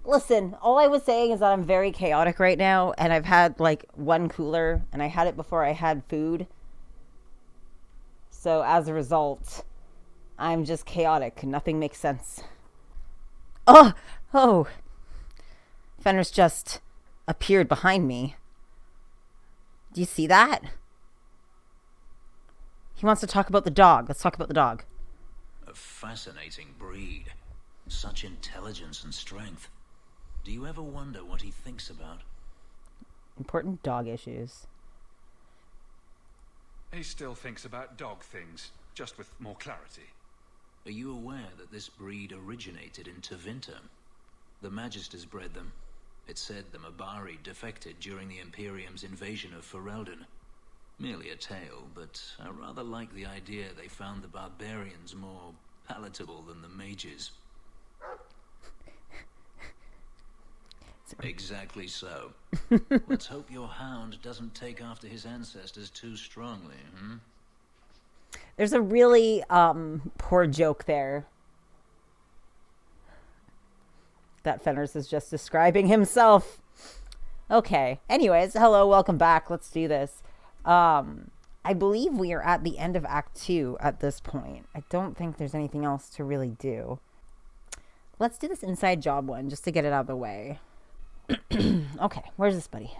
Listen, all I was saying is that I'm very chaotic right now, and I've had like one cooler, and I had it before I had food. So as a result, I'm just chaotic. Nothing makes sense. Oh, oh. Fenris just appeared behind me. Do you see that? He wants to talk about the dog. Let's talk about the dog. A fascinating breed. Such intelligence and strength. Do you ever wonder what he thinks about? Important dog issues. He still thinks about dog things, just with more clarity. Are you aware that this breed originated in Tevinter? The Magisters bred them. It said the Mabari defected during the Imperium's invasion of Ferelden. Merely a tale, but I rather like the idea they found the barbarians more palatable than the mages. Exactly so. Let's hope your hound doesn't take after his ancestors too strongly, hmm? There's a really poor joke there that Fenris is just describing himself. Okay. Anyways, hello, welcome back. Let's do this. I believe we are at the end of Act 2 at this point. I don't think there's anything else to really do. Let's do this inside job one just to get it out of the way. Okay, where's this buddy?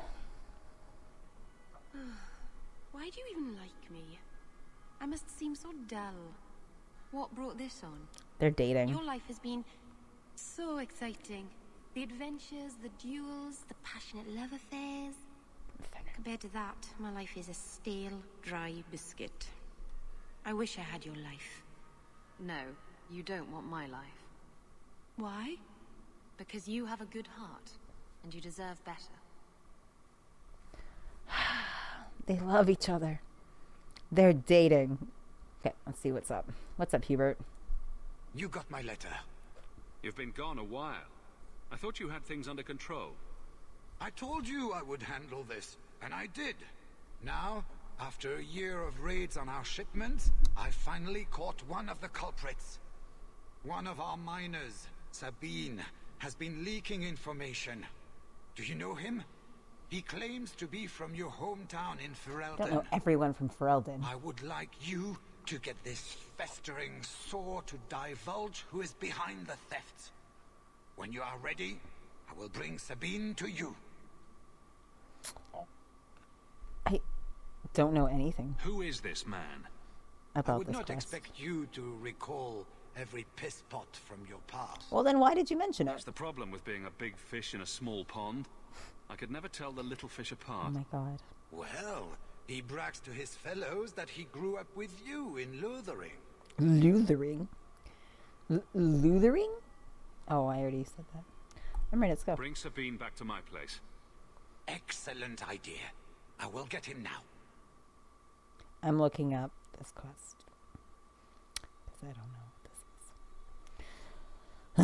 Why do you even like me? I must seem so dull. What brought this on? They're dating. Your life has been so exciting. The adventures, the duels, the passionate love affairs. Compared to that, my life is a stale, dry biscuit. I wish I had your life. No, you don't want my life. Why? Because you have a good heart, and you deserve better. They love each other. They're dating. Okay, let's see what's up. What's up, Hubert? You got my letter. You've been gone a while. I thought you had things under control. I told you I would handle this, and I did. Now, after a year of raids on our shipments, I finally caught one of the culprits. One of our miners, Sabine, has been leaking information. Do you know him? He claims to be from your hometown in Ferelden. I don't know everyone from Ferelden. I would like you to get this festering sore to divulge who is behind the thefts. When you are ready, I will bring Sabine to you. I don't know anything Who is this man? about I would this not quest. expect you to recall every piss pot from your past. Well, then why did you mention That's it? the problem with being a big fish in a small pond. I could never tell the little fish Oh apart. my god. Well, he brags to his fellows that he grew up with you in Luthering. Luthering? Luthering? Oh, I already said that. I'm ready, let's go. Bring Sabine back to my place. Excellent idea. I will get him now. I'm looking up this quest. Because I don't know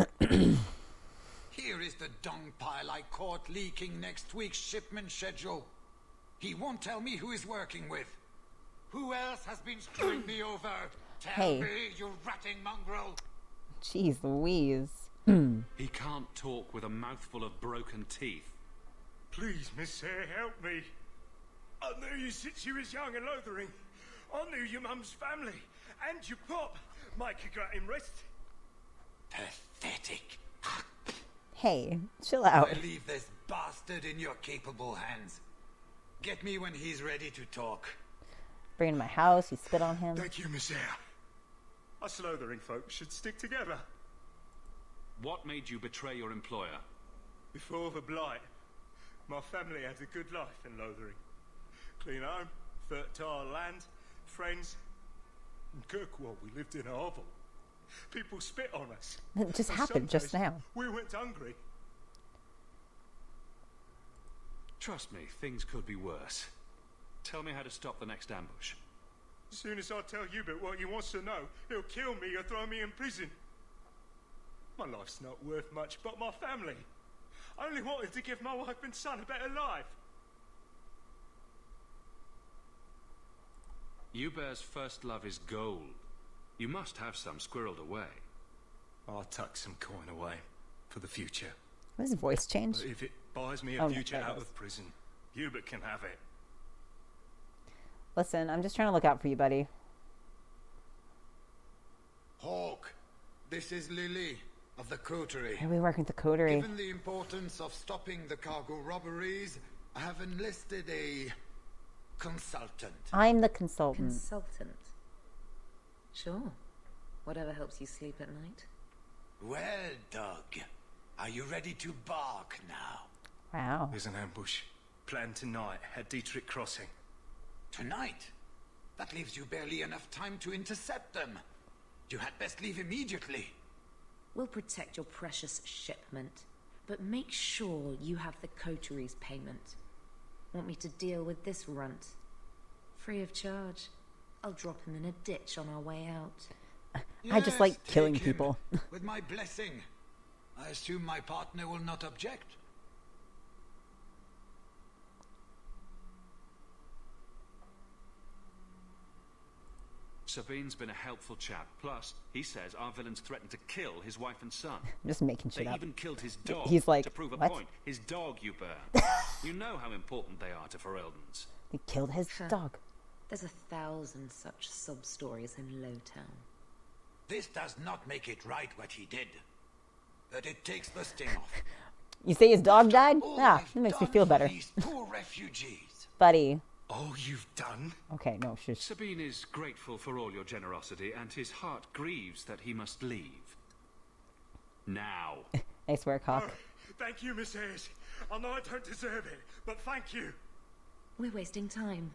what this is. Here is the dung pile I caught leaking next week's shipment schedule. He won't tell me who he's working with. Who else has been screwing me over? Tell Hey. me, you ratting mongrel. Jeez Louise. He can't talk with a mouthful of broken teeth. Please, Miss Sayre, help me. I knew you since you was young and loathering. I knew your mum's family and your pop. Mike could got him rest. Pathetic. Hey, chill out. I leave this bastard in your capable hands. Get me when he's ready to talk. Bring him to my house, you spit on him. Thank you, Miss Sayre. Us loathering folks should stick together. What made you betray your employer? Before the blight, my family had a good life in Lothering. Clean home, fertile land, friends. In Kirkwall, we lived in a hovel. People spit on us. It just And happened some just days now. We went hungry. Trust me, things could be worse. Tell me how to stop the next ambush. As soon as I tell Hubert what he wants to know, he'll kill me or throw me in prison. My life's not worth much, but my family. I only wanted to give my wife and son a better life. Hubert's first love is gold. You must have some squirreled away. I'll tuck some coin away for the future. His voice change? But if it buys me Oh, a no, future there it out is. of prison, Hubert can have it. Listen, I'm just trying to look out for you, buddy. Hawke, this is Lily of the Coterie. Why are we working with the coterie? Given the importance of stopping the cargo robberies, I have enlisted a consultant. I'm the consultant. Consultant. Sure. Whatever helps you sleep at night. Well, Doug, are you ready to bark now? Wow. There's an ambush planned tonight at Dietrich Crossing. Tonight? That leaves you barely enough time to intercept them. You had best leave immediately. We'll protect your precious shipment, but make sure you have the coterie's payment. Want me to deal with this runt? Free of charge. I'll drop him in a ditch on our way out. I just like Yes, killing take him, people. with my blessing. I assume my partner will not object. Sabine's been a helpful chap. Plus, he says our villains threatened to kill his wife and son. I'm just making shit They up. even killed his dog He's like, to prove a what? point. His dog you burn. You know how important they are to Fereldans. He killed his dog. There's 1,000 such sub-stories in Lowtown. This does not make it right what he did. But it takes the sting off. You say his dog died? All Ah, I've that makes me done feel for better. These poor refugees. Buddy. All you've done? Okay, no, shush. Sabine is grateful for all your generosity, and his heart grieves that he must leave. Now. Nice work, Hawke. Thank you, Miss Hayes. I know I don't deserve it, but thank you. We're wasting time.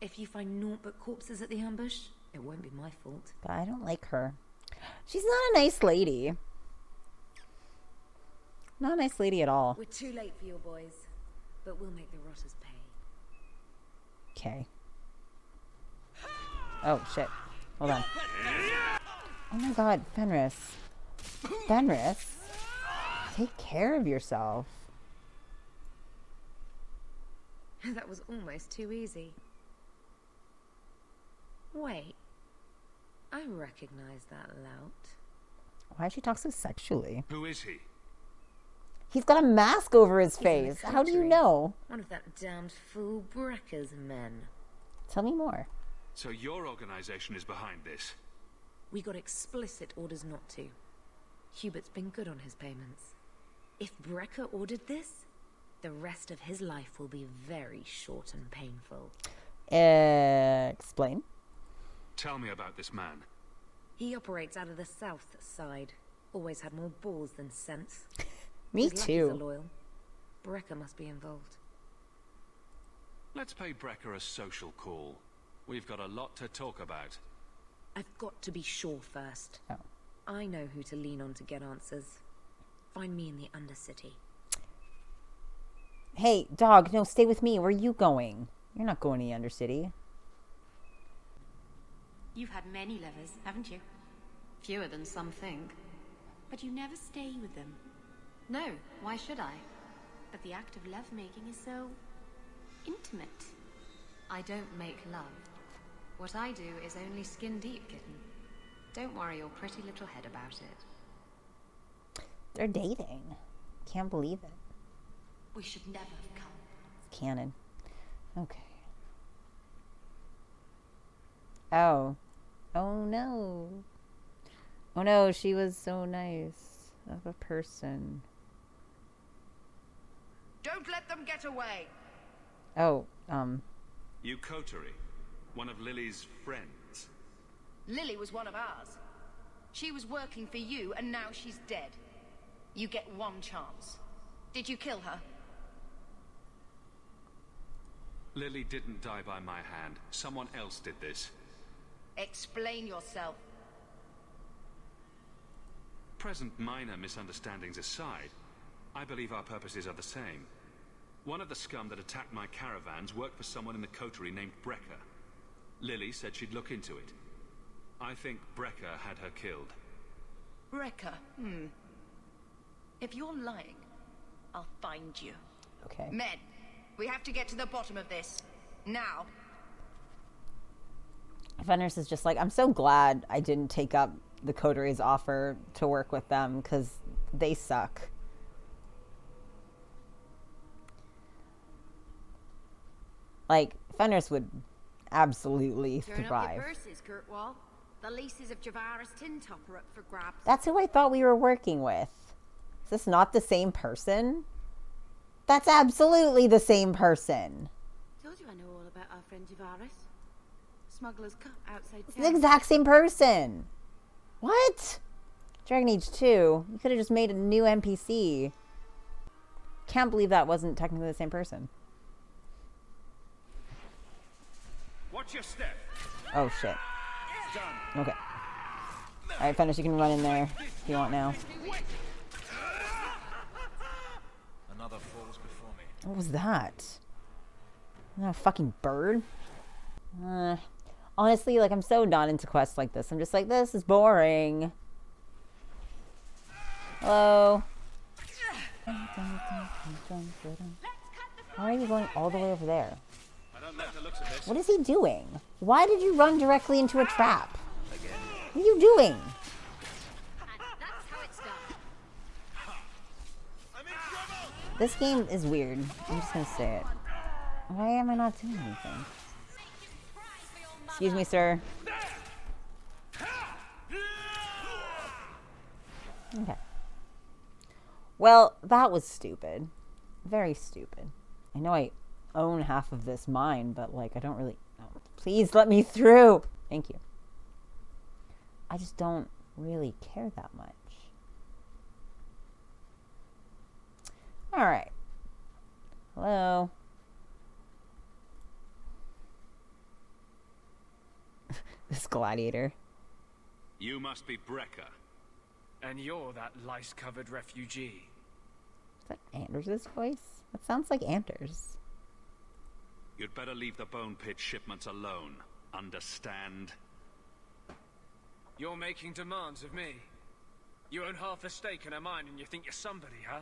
If you find naught but corpses at the ambush, it won't be my fault. But I don't like her. She's not a nice lady. Not a nice lady at all. We're too late for your boys, but we'll make the rotters pay. Okay. Oh, shit. Hold on. Oh my god, Fenris. Fenris? Take care of yourself. That was almost too easy. Wait. I recognize that lout. Why does she talk so sexually? Who is he? He's got a mask over his He's in face. the How do you country. know? One of that damned fool Brecker's men. Tell me more. So your organization is behind this? We got explicit orders not to. Hubert's been good on his payments. If Brecker ordered this, the rest of his life will be very short and painful. Explain. Tell me about this man. He operates out of the south side. Always had more balls than sense. Me His lackeys are too. loyal. Brecker must be involved. Let's pay Brecker a social call. We've got a lot to talk about. I've got to be sure first. Oh. I know who to lean on to get answers. Find me in the Undercity. Hey, dog, no, stay with me. Where are you going? You're not going to the Undercity. You've had many lovers, haven't you? Fewer than some think. But you never stay with them. No, why should I? But the act of lovemaking is so intimate. I don't make love. What I do is only skin deep, kitten. Don't worry your pretty little head about it. They're dating. Can't believe it. We should never have come. It's canon. Okay. Oh. Oh no. Oh no, she was so nice of a person. Don't let them get away. Oh, You Coterie, one of Lily's friends. Lily was one of ours. She was working for you, and now she's dead. You get one chance. Did you kill her? Lily didn't die by my hand. Someone else did this. Explain yourself. Present minor misunderstandings aside, I believe our purposes are the same. One of the scum that attacked my caravans worked for someone in the coterie named Brecker. Lily said she'd look into it. I think Brecker had her killed. Brecker, If you're lying, I'll find you. okay. Men, we have to get to the bottom of this. Now. Fenris is just like, I'm so glad I didn't take up the Coterie's offer to work with them because they suck. Like, Fenris would absolutely Turn up your thrive. purses, Kirkwall. The leases of Javaris Tin Top are up for grabs. That's who I thought we were working with. Is this not the same person? That's absolutely the same person. Told you I know all about our friend Javaris. Smuggler's Cup outside It's the town. exact same person. What? Dragon Age 2. You could have just made a new NPC. Can't believe that wasn't technically the same person. Watch your step. Oh, shit. Done. Okay. Alright, Fenris, you can run in there if you want now. Another falls before me. What was that? Is that a fucking bird? Honestly, like, I'm so not into quests like this. I'm just like, this is boring. Hello? Why are you going all the way over there? I don't like the looks of this. What is he doing? Why did you run directly into a trap? What are you doing? And that's how it's done. This game is weird. I'm just gonna say it. Why am I not doing anything? Excuse me, sir. Okay. Well, that was stupid. Very stupid. I know I own half of this mine, but, like, I don't really... Oh, please let me through! Thank you. I just don't really care that much. Alright. Hello? This gladiator. You must be Brecker. And you're that lice-covered refugee. Is that Anders' voice? That sounds like Anders. You'd better leave the bone pit shipments alone. Understand? You're making demands of me. You own half the stake in a mine and you think you're somebody, huh?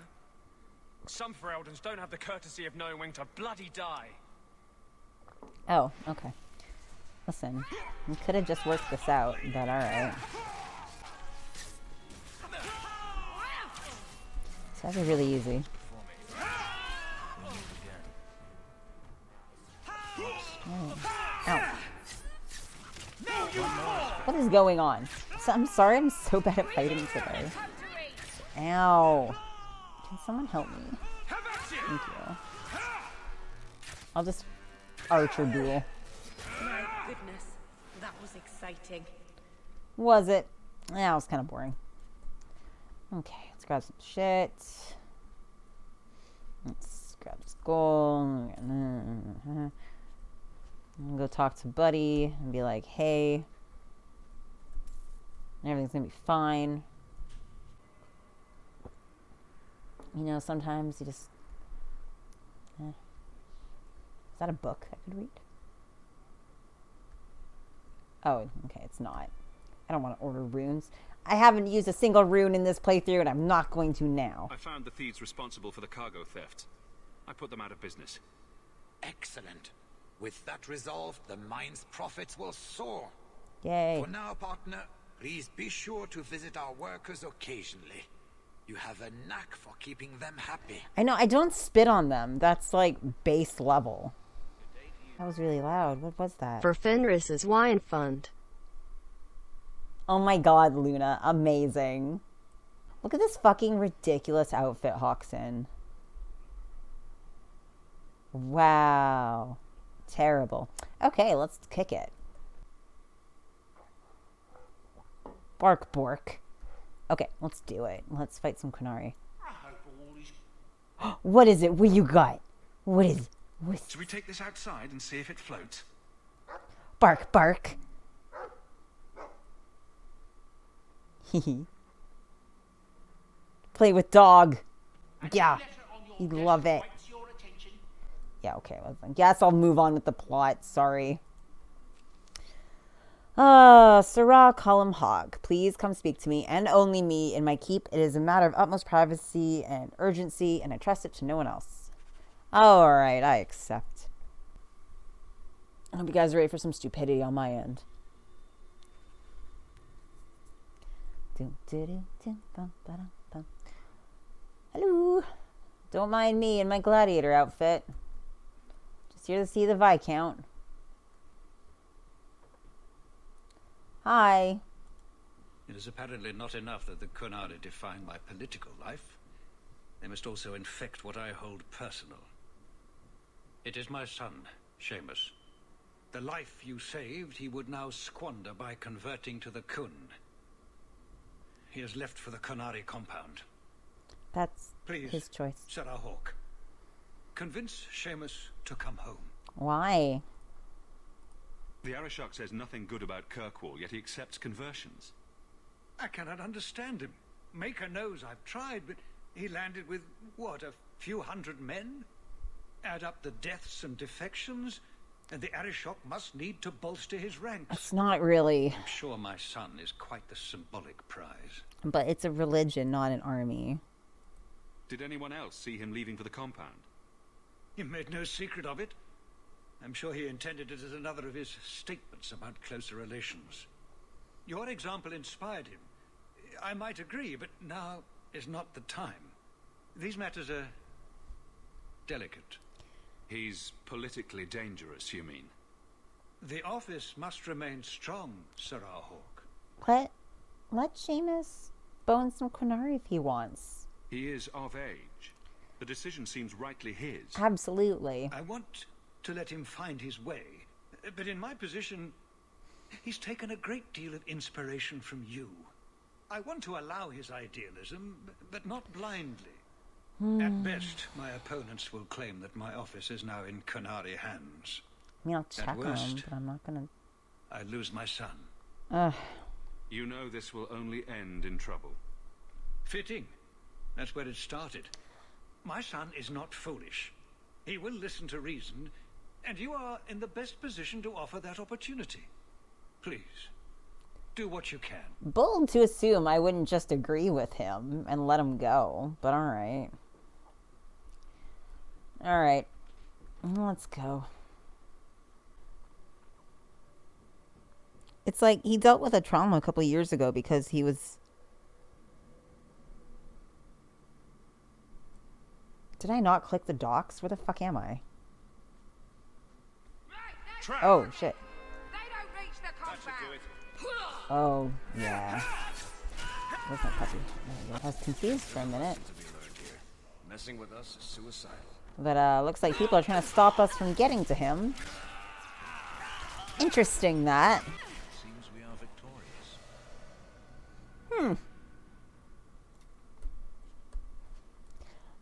Some Fereldans don't have the courtesy of knowing when to bloody die. Oh, okay. Listen, we could have just worked this out, but alright. This guy's are really easy. Oh. Ow. What is going on? I'm sorry, I'm so bad at fighting today. Ow. Can someone help me? Thank you. I'll just archer duel. My goodness, that was exciting. Was it? Yeah, it was kind of boring. Okay, let's grab some shit. Let's grab this gold. I'm gonna go talk to Buddy and be like, hey, everything's gonna be fine. You know, sometimes you just... Is that a book I could read? Oh, okay, it's not. I don't want to order runes. I haven't used a single rune in this playthrough, and I'm not going to now. I found the thieves responsible for the cargo theft. I put them out of business. Excellent. With that resolved, the mine's profits will soar. Yay. For now, partner, please be sure to visit our workers occasionally. You have a knack for keeping them happy. I know, I don't spit on them. That's like base level. That was really loud. What was that? For Fenris's wine fund. Oh my god, Luna. Amazing. Look at this fucking ridiculous outfit Hawke's in. Wow. Terrible. Okay, let's kick it. Bark, Bork. Okay, let's do it. Let's fight some Qunari. What is it? What you got? What is... Should we take this outside and see if it floats? Bark, bark. Hehe. Play with dog. Yeah. You'd love it. Yeah, okay. Well, I guess I'll move on with the plot. Sorry. Sarah Column Hawke, please come speak to me and only me in my keep. It is a matter of utmost privacy and urgency, and I trust it to no one else. Alright, I accept. I hope you guys are ready for some stupidity on my end. Hello. Don't mind me in my gladiator outfit. Just here to see the Viscount. Hi. It is apparently not enough that the Kunari define my political life. They must also infect what I hold personal. It is my son, Seamus. The life you saved, he would now squander by converting to the Kun. He has left for the Kunari compound. That's Please, his choice. Sarah Hawke, convince Seamus to come home. Why? The Arishok says nothing good about Kirkwall, yet he accepts conversions. I cannot understand him. Maker knows I've tried, but he landed with, what, a few hundred men? Add up the deaths and defections, and the Arishok must need to bolster his ranks. It's not really. I'm sure my son is quite the symbolic prize. But it's a religion, not an army. Did anyone else see him leaving for the compound? He made no secret of it. I'm sure he intended it as another of his statements about closer relations. Your example inspired him. I might agree, but now is not the time. These matters are delicate. He's politically dangerous, you mean? The office must remain strong, Sarah Hawke. Let Seamus bone some Kunari if he wants. He is of age. The decision seems rightly his. Absolutely. I want to let him find his way, but in my position, he's taken a great deal of inspiration from you. I want to allow his idealism, but not blindly. At best, my opponents will claim that my office is now in Kunari hands. I mean, I'll check At on worst, him, but I'm not gonna... I lose my son. You know this will only end in trouble. Fitting. That's where it started. My son is not foolish. He will listen to reason, and you are in the best position to offer that opportunity. Please, do what you can. Bold to assume I wouldn't just agree with him and let him go, but alright. Alright. Let's go. It's like he dealt with a trauma a couple years ago because he was... Did I not click the docks? Where the fuck am I? Oh, shit. Oh, yeah. Where's my puppy? I was confused for a minute. Messing with us is suicide. But looks like people are trying to stop us from getting to him. Interesting, that. Seems we are victorious.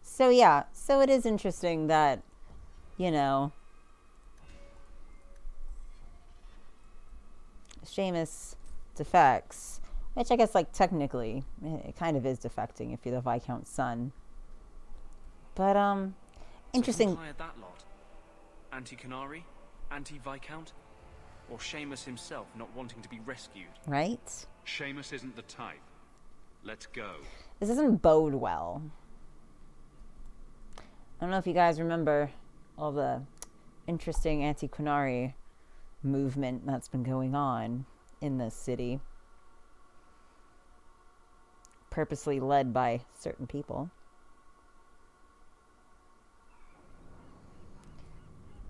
So yeah, so it is interesting that, you know, Seamus defects, which I guess, like, technically it kind of is defecting if you're the Viscount's son. But interesting. So who hired that lot? Anti-Canary? Anti-Viscount? Or Seamus himself not wanting to be rescued? Right? Seamus isn't the type. Let's go. This doesn't bode well. I don't know if you guys remember all the interesting anti-Kunari movement that's been going on in this city. Purposely led by certain people.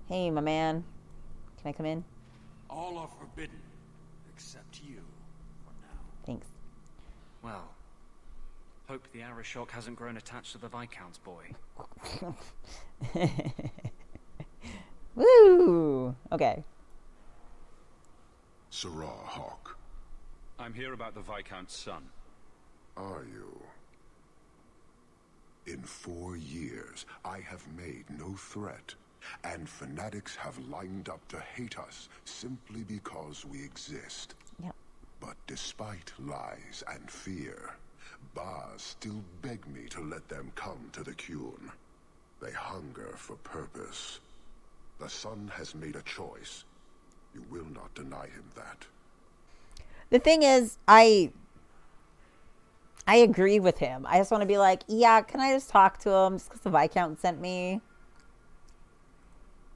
Hey, my man. Can I come in? All are forbidden, except you, for now. Thanks. Well, hope the Arishok hasn't grown attached to the Viscount's boy. Woo! Okay. Sarah Hawke. I'm here about the Viscount's son. Are you? In 4 years, I have made no threat, and fanatics have lined up to hate us simply because we exist. Yep. But despite lies and fear, Bars still beg me to let them come to the Qun. They hunger for purpose. The son has made a choice. You will not deny him that. The thing is, I agree with him. I just want to be like, yeah, can I just talk to him just because the Viscount sent me?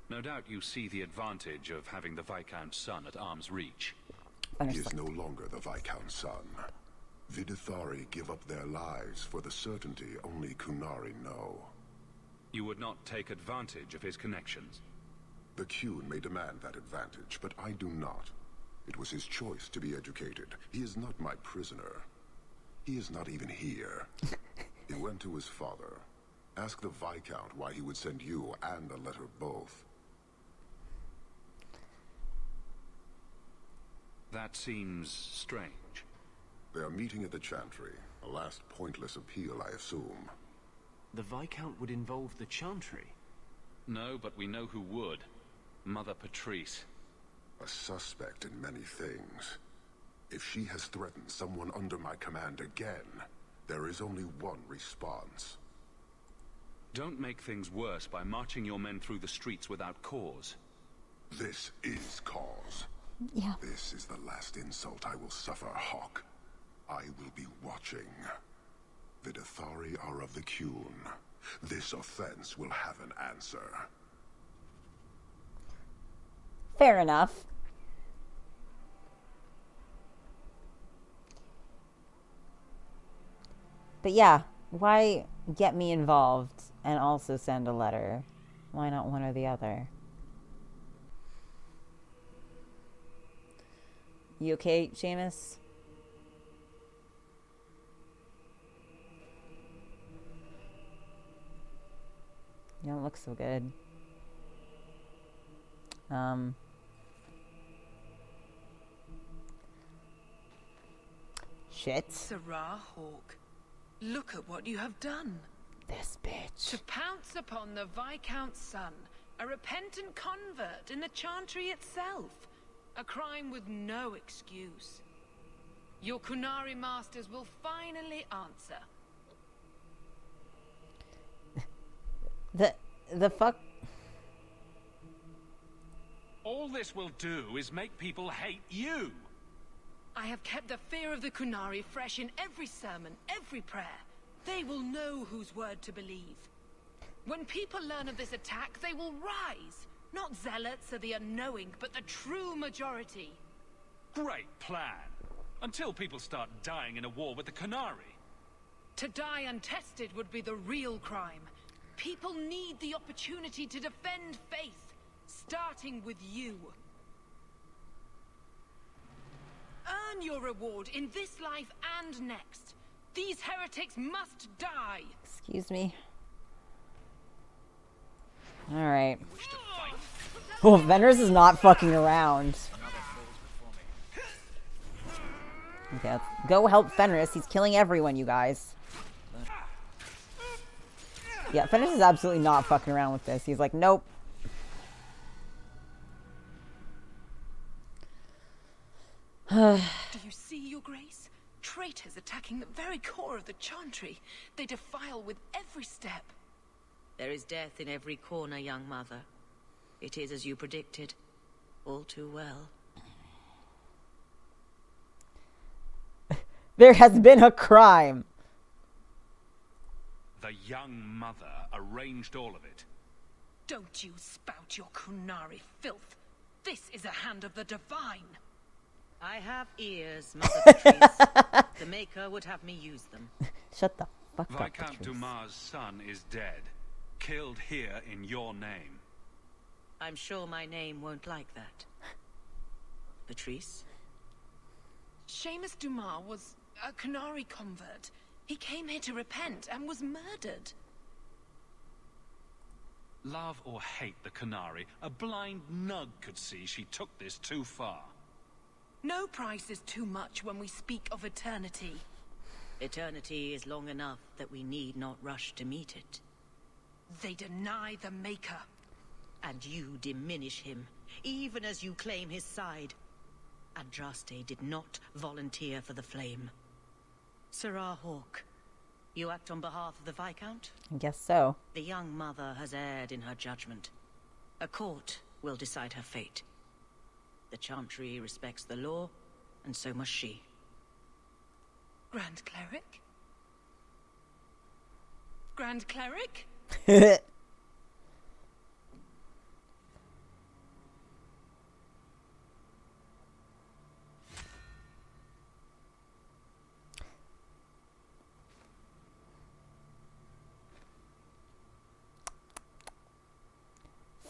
No doubt you see the advantage of having the Viscount's son at arm's reach. He is no longer the Viscount's son. Vidithari give up their lives for the certainty only Kunari know. You would not take advantage of his connections? The Qun may demand that advantage, but I do not. It was his choice to be educated. He is not my prisoner. He is not even here. He went to his father. Ask the Viscount why he would send you and the letter both. That seems strange. They are meeting at the Chantry. A last pointless appeal, I assume. The Viscount would involve the Chantry? No, but we know who would. Mother Patrice. A suspect in many things. If she has threatened someone under my command again, there is only one response. Don't make things worse by marching your men through the streets without cause. This is cause. Yeah. This is the last insult I will suffer, Hawke. I will be watching. The Dethari are of the Qun. This offense will have an answer. Fair enough. But yeah, why get me involved and also send a letter? Why not one or the other? You okay, Seamus? You don't look so good. Shit. Sarah Hawke, look at what you have done. This bitch. To pounce upon the Viscount's son, a repentant convert in the Chantry itself. A crime with no excuse. Your Qunari masters will finally answer. The fuck? All this will do is make people hate you. I have kept the fear of the Qunari fresh in every sermon, every prayer. They will know whose word to believe. When people learn of this attack, they will rise. Not zealots or the unknowing, but the true majority. Great plan. Until people start dying in a war with the Qunari. To die untested would be the real crime. People need the opportunity to defend faith, starting with you. Earn your reward in this life and next. These heretics must die. Excuse me. Alright. Oh, Fenris is not fucking around. Okay, let's go help Fenris. He's killing everyone, you guys. Yeah, Fenris is absolutely not fucking around with this. He's like, nope. Do you see, Your Grace? Traitors attacking the very core of the Chantry. They defile with every step. There is death in every corner, young mother. It is as you predicted. All too well. There has been a crime. The young mother arranged all of it. Don't you spout your Qunari filth. This is a hand of the divine. I have ears, Mother Patrice. The Maker would have me use them. Shut the fuck up, Viscount Dumas' son is dead. Killed here in your name. I'm sure my name won't like that. Patrice? Seamus Dumas was a Qunari convert. He came here to repent and was murdered. Love or hate the Qunari, a blind nug could see she took this too far. No price is too much when we speak of eternity. Eternity is long enough that we need not rush to meet it. They deny the Maker. And you diminish him, even as you claim his side. Andraste did not volunteer for the flame. Sarah Hawke, you act on behalf of the Viscount? I guess so. The young mother has erred in her judgment. A court will decide her fate. The Chantry respects the law, and so must she. Grand Cleric? Grand Cleric?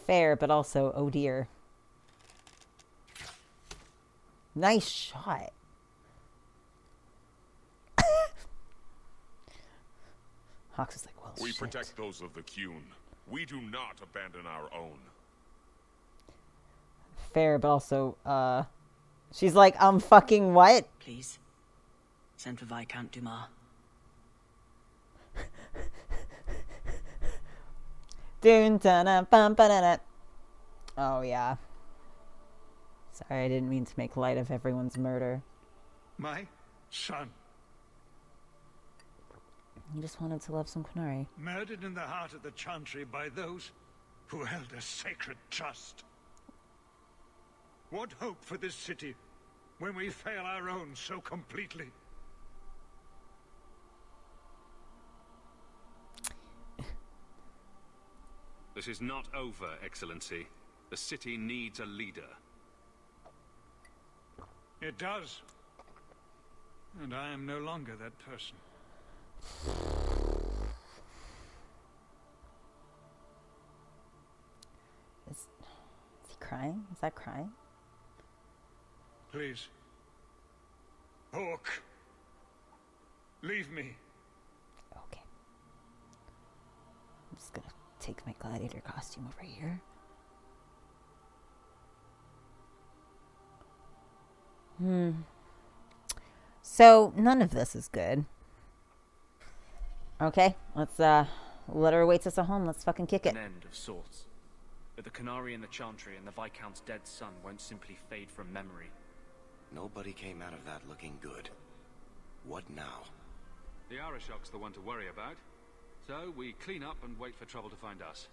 Fair, but also, oh dear. Nice shot. Hawke's is like, well, we shit. protect those of the Qun. We do not abandon our own. Fair, but also, she's like, fucking what? Please, send for Viscount Dumas. Oh, yeah. Sorry, I didn't mean to make light of everyone's murder. My son. You just wanted to love some Qunari. Murdered in the heart of the Chantry by those who held a sacred trust. What hope for this city when we fail our own so completely? This is not over, Excellency. The city needs a leader. It does. And I am no longer that person. Is he crying? Is that crying? Please. Hawke. Leave me. Okay. I'm just gonna take my gladiator costume over here. So, none of this is good. Okay, let's, letter awaits us at home. Let's fucking kick it. An end of sorts. But the Qunari and the Chantry and the Viscount's dead son won't simply fade from memory. Nobody came out of that looking good. What now? The Arashok's the one to worry about. So we clean up and wait for trouble to find us.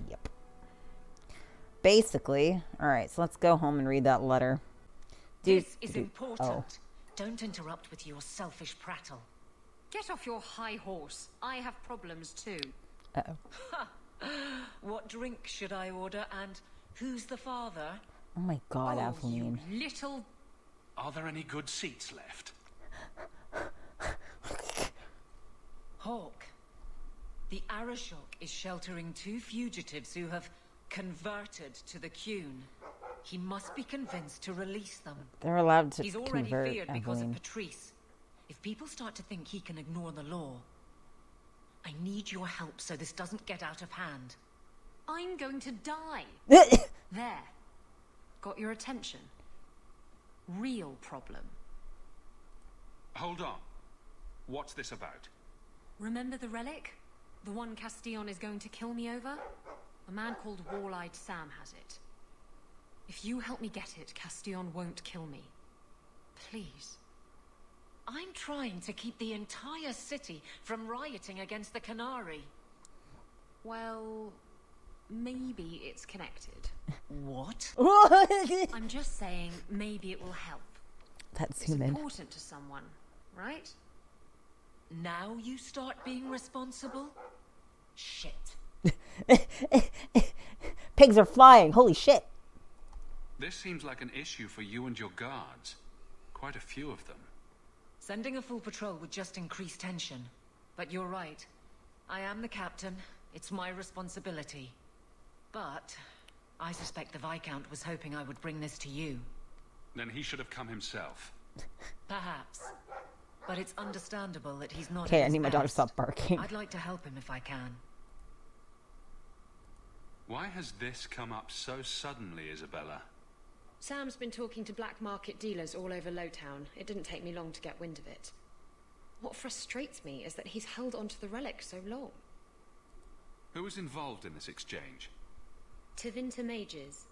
Yep. Basically, alright, so let's go home and read that letter. This is important. Oh. Don't interrupt with your selfish prattle. Get off your high horse. I have problems too. Uh-oh. What drink should I order, and who's the father? Oh my god, Aveline. You little... Are there any good seats left? Hawke. The Arashok is sheltering 2 fugitives who have converted to the Qun. He must be convinced to release them. They're allowed to He's already convert, feared because of Aveline. Patrice. If people start to think he can ignore the law, I need your help so this doesn't get out of hand. I'm going to die. There. Got your attention? Real problem. Hold on. What's this about? Remember the relic? The one Castillon is going to kill me over? A man called Wall-Eyed Sam has it. If you help me get it, Castillon won't kill me. Please. I'm trying to keep the entire city from rioting against the Qunari. Well, maybe it's connected. What? I'm just saying maybe it will help. That's It's human. important to someone, right? Now you start being responsible? Shit. Pigs are flying. Holy shit. This seems like an issue for you and your guards. Quite a few of them. Sending a full patrol would just increase tension. But you're right. I am the captain. It's my responsibility. But I suspect the Viscount was hoping I would bring this to you. Then he should have come himself. Perhaps. But it's understandable that he's not. Okay, at I his need my dog to best. stop barking. I'd like to help him if I can. Why has this come up so suddenly, Isabella? Sam's been talking to black market dealers all over Lowtown. It didn't take me long to get wind of it. What frustrates me is that he's held onto the relic so long. Who was involved in this exchange? Tevinter mages.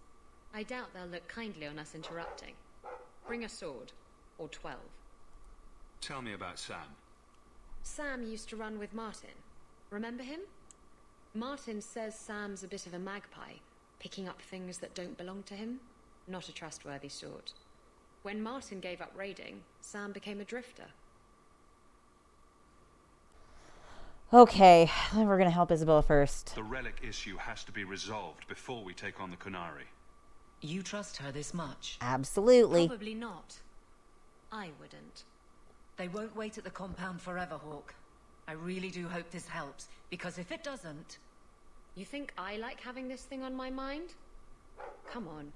I doubt they'll look kindly on us interrupting. Bring a sword. Or 12. Tell me about Sam. Sam used to run with Martin. Remember him? Martin says Sam's a bit of a magpie, picking up things that don't belong to him. Not a trustworthy sort. When Martin gave up raiding, Sam became a drifter. Okay, we're gonna help Isabella first. The relic issue has to be resolved before we take on the Qunari. You trust her this much? Absolutely. Probably not. I wouldn't. They won't wait at the compound forever, Hawke. I really do hope this helps, because if it doesn't... You think I like having this thing on my mind? Come on.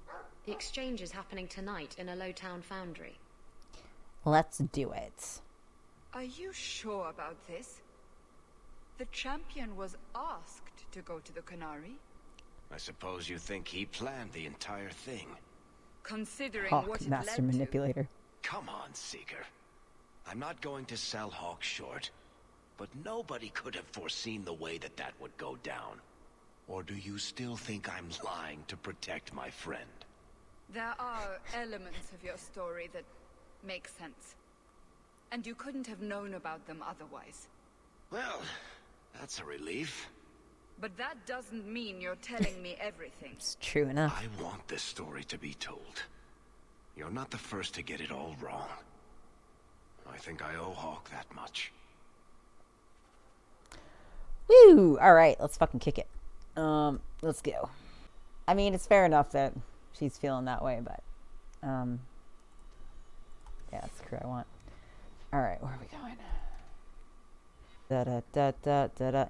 The exchange is happening tonight in a low-town foundry. Let's do it. Are you sure about this? The champion was asked to go to the Canary. I suppose you think he planned the entire thing. Considering Hawke, what it master led manipulator. Come on, Seeker. I'm not going to sell Hawke short, but nobody could have foreseen the way that would go down. Or do you still think I'm lying to protect my friend? There are elements of your story that make sense. And you couldn't have known about them otherwise. Well, that's a relief. But that doesn't mean you're telling me everything. It's true enough. I want this story to be told. You're not the first to get it all wrong. I think I owe Hawke that much. Woo! Alright, let's fucking kick it. Let's go. I mean, it's fair enough that she's feeling that way, but yeah, that's the crew I want. Alright, where are we going? Da da da da da da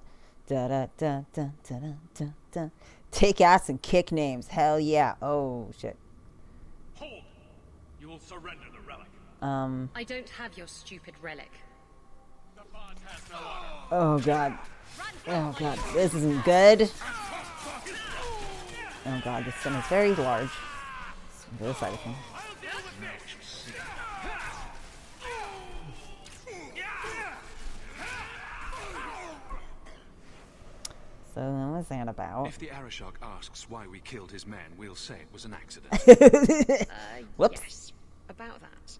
da da da da da da. Take ass and kick names. Hell yeah. Oh shit. Hold! You will surrender the relic. I don't have your stupid relic. The bond has no honor. Oh god. Oh god. This isn't good. Oh god, this sun is very large. It's on the other side of him. So what was that about? If the Arashok asks why we killed his men, we'll say it was an accident. Whoops. Yes, about that.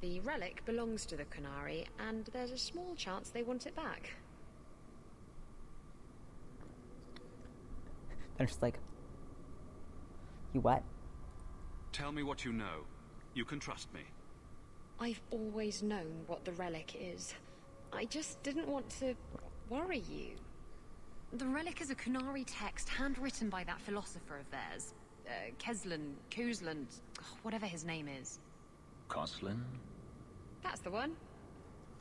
The relic belongs to the Canary, and there's a small chance they want it back. They're just like, you what? Tell me what you know. You can trust me. I've always known what the relic is. I just didn't want to worry you. The relic is a Canary text handwritten by that philosopher of theirs. Kuzland, whatever his name is. Koslin? That's the one.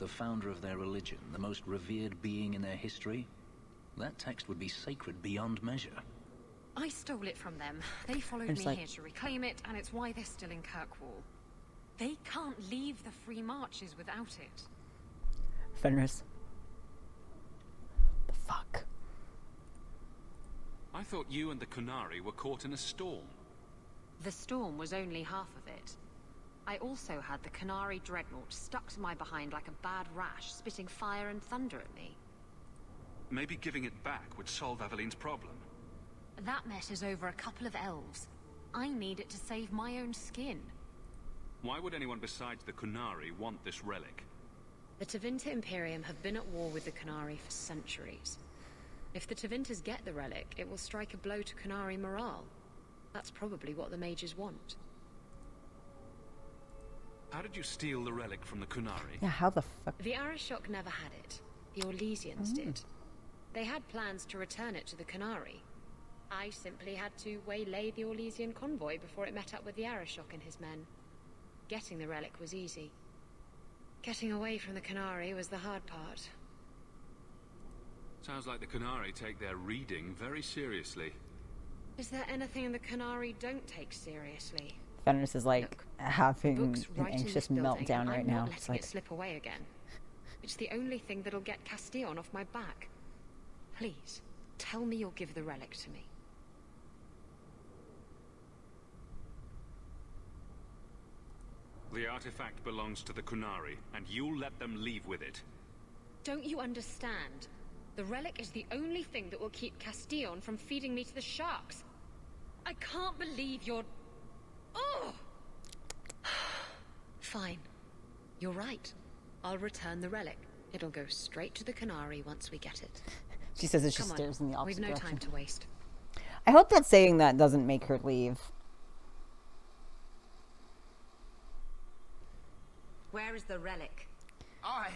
The founder of their religion, the most revered being in their history? That text would be sacred beyond measure. I stole it from them. They followed me here to reclaim it, and it's why they're still in Kirkwall. They can't leave the Free Marches without it. Fenris. The fuck? I thought you and the Canary were caught in a storm. The storm was only half of it. I also had the Canary dreadnought stuck to my behind like a bad rash, spitting fire and thunder at me. Maybe giving it back would solve Aveline's problem. That matters over a couple of elves. I need it to save my own skin. Why would anyone besides the Canary want this relic? The Tevinter Imperium have been at war with the Canary for centuries. If the Tevinters get the relic, it will strike a blow to Canary morale. That's probably what the mages want. How did you steal the relic from the Canary? Yeah, how the fuck? The Arashok never had it. The Orlesians did. They had plans to return it to the Canary. I simply had to waylay the Orlesian convoy before it met up with the Arashok and his men. Getting the relic was easy. Getting away from the Canary was the hard part. Sounds like the Canary take their reading very seriously. Is there anything in the Canary don't take seriously? Fenris is like having Book's an right in anxious this building, meltdown and right I'm now. not It's letting like, it slip away again. It's the only thing that'll get Castillon off my back. Please, tell me you'll give the relic to me. The artifact belongs to the Canary, and you'll let them leave with it. Don't you understand? The relic is the only thing that will keep Castillon from feeding me to the sharks. I can't believe you're... Oh! Fine. You're right. I'll return the relic. It'll go straight to the Canary once we get it. she says as she Come on. stares in the opposite We've no direction. time to waste. I hope that saying that doesn't make her leave. Where is the relic? I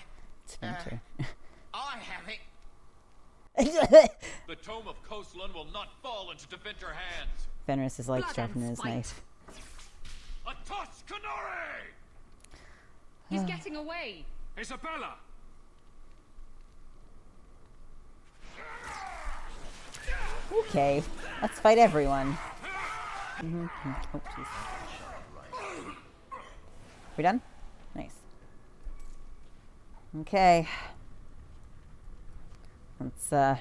have it. The Tome of Koslan will not fall into Tevinter hands. Fenris is like Blood sharpening and his spite. knife. A Tusk Canary! He's getting away. Isabella! Okay, let's fight everyone. Oh, jeez. We done? Nice. Okay. Let's go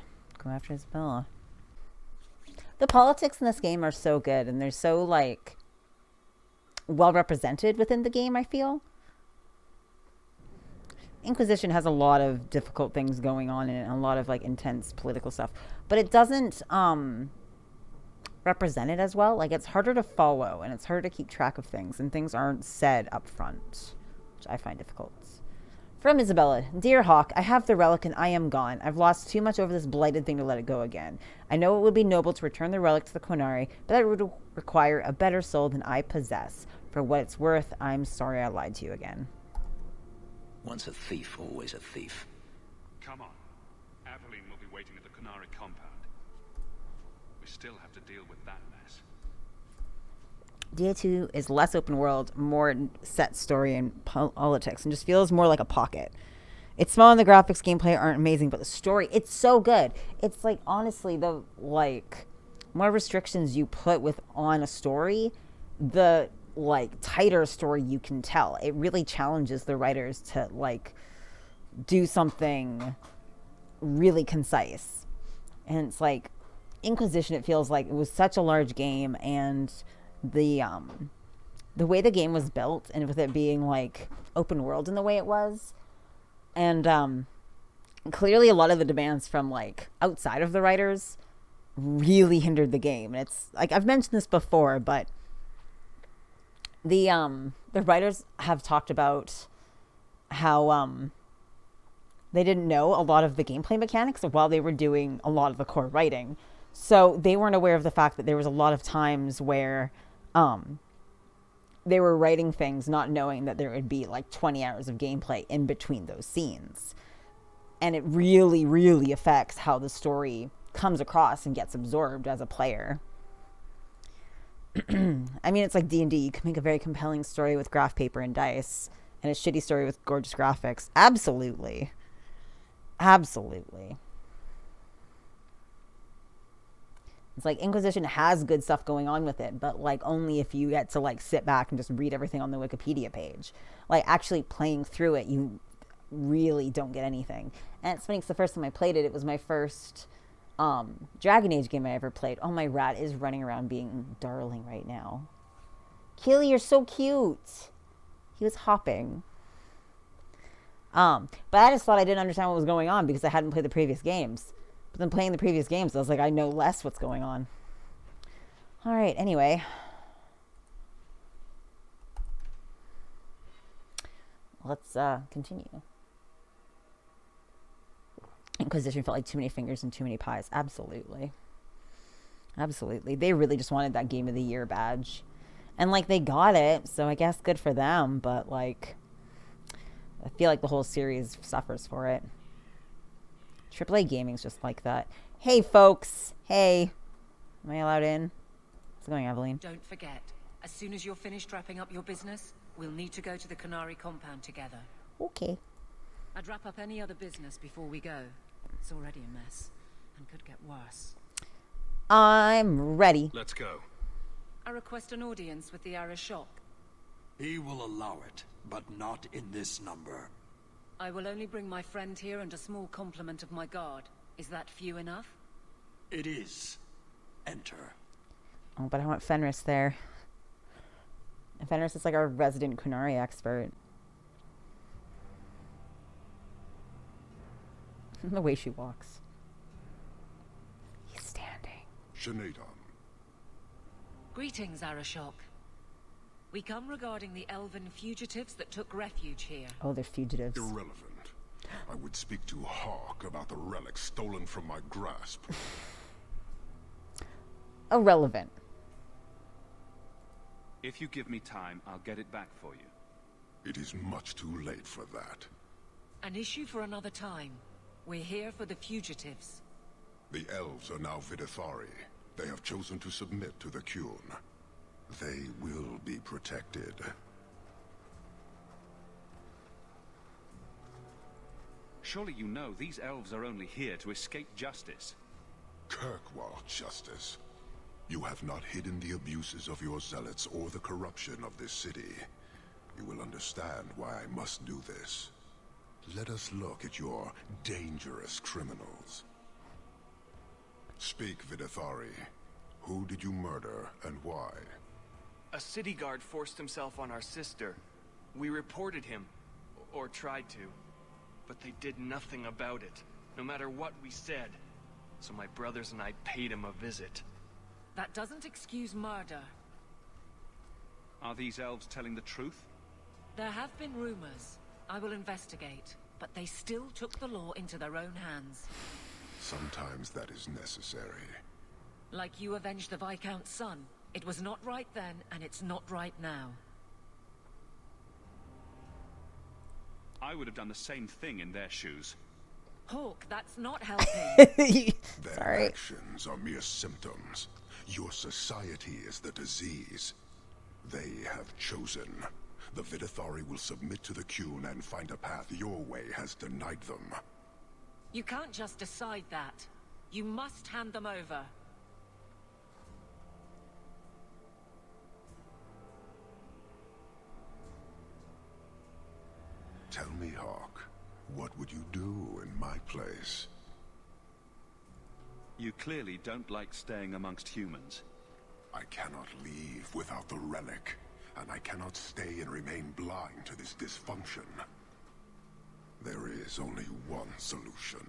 after Isabella. The politics in this game are so good, and they're so, like, well represented within the game, I feel. Inquisition has a lot of difficult things going on in it, and a lot of, like, intense political stuff. But it doesn't represent it as well. Like, it's harder to follow, and it's harder to keep track of things, and things aren't said up front, which I find difficult. From Isabella, Dear Hawke, I have the relic and I am gone. I've lost too much over this blighted thing to let it go again. I know it would be noble to return the relic to the Qunari, but that would require a better soul than I possess. For what it's worth, I'm sorry I lied to you again. Once a thief, always a thief. Come on. Aveline will be waiting at the Qunari compound. We still have to deal with that mess. DA2 is less open world, more set story and politics, and just feels more like a pocket. It's small and the graphics, gameplay aren't amazing, but the story, it's so good. It's like, honestly, the, like, more restrictions you put on a story, the, like, tighter story you can tell. It really challenges the writers to, like, do something really concise. And it's like, Inquisition, it feels like it was such a large game, and the way the game was built, and with it being, like, open world in the way it was, and clearly a lot of the demands from, like, outside of the writers really hindered the game. And it's like, I've mentioned this before, but the writers have talked about how they didn't know a lot of the gameplay mechanics while they were doing a lot of the core writing, so they weren't aware of the fact that there was a lot of times where they were writing things not knowing that there would be like 20 hours of gameplay in between those scenes. And it really, really affects how the story comes across and gets absorbed as a player. I mean, it's like D&D. You can make a very compelling story with graph paper and dice, and a shitty story with gorgeous graphics. Absolutely. Absolutely. It's like Inquisition has good stuff going on with it, but like only if you get to like sit back and just read everything on the Wikipedia page. Like actually playing through it, you really don't get anything. And it's funny because the first time I played it, it was my first Dragon Age game I ever played. Oh, my rat is running around being darling right now. Keely, you're so cute. He was hopping. But I just thought I didn't understand what was going on because I hadn't played the previous games. But then playing the previous games, I was like, I know less what's going on. All right, anyway. Let's continue. Inquisition felt like too many fingers and too many pies. Absolutely. Absolutely. They really just wanted that Game of the Year badge. And, like, they got it, so I guess good for them. But, like, I feel like the whole series suffers for it. AAA gaming's just like that. Hey, folks. Hey. Am I allowed in? How's it going, Aveline? Don't forget, as soon as you're finished wrapping up your business, we'll need to go to the Qunari compound together. Okay. I'd wrap up any other business before we go. It's already a mess, and could get worse. I'm ready. Let's go. I request an audience with the Arashok. He will allow it, but not in this number. I will only bring my friend here and a small complement of my guard. Is that few enough? It is. Enter. Oh, but I want Fenris there. And Fenris is like our resident Qunari expert. The way she walks. He's standing. Shanadan. Greetings, Arashok. We come regarding the elven fugitives that took refuge here. Oh, they're fugitives. Irrelevant. I would speak to Hawke about the relic stolen from my grasp. Irrelevant. If you give me time, I'll get it back for you. It is much too late for that. An issue for another time. We're here for the fugitives. The elves are now Vidithari. They have chosen to submit to the Qun. They will be protected. Surely you know these elves are only here to escape justice. Kirkwall justice. You have not hidden the abuses of your zealots or the corruption of this city. You will understand why I must do this. Let us look at your dangerous criminals. Speak, Vidithari. Who did you murder and why? A city guard forced himself on our sister. We reported him, or tried to, but they did nothing about it, no matter what we said. So my brothers and I paid him a visit. That doesn't excuse murder. Are these elves telling the truth? There have been rumors. I will investigate, but they still took the law into their own hands. Sometimes that is necessary. Like you avenged the Viscount's son. It was not right then, and it's not right now. I would have done the same thing in their shoes. Hawke, that's not helping. Their actions are mere symptoms. Your society is the disease. They have chosen. The Vidithari will submit to the Qun and find a path your way has denied them. You can't just decide that. You must hand them over. Tell me, Hawke, what would you do in my place? You clearly don't like staying amongst humans. I cannot leave without the relic, and I cannot stay and remain blind to this dysfunction. There is only one solution.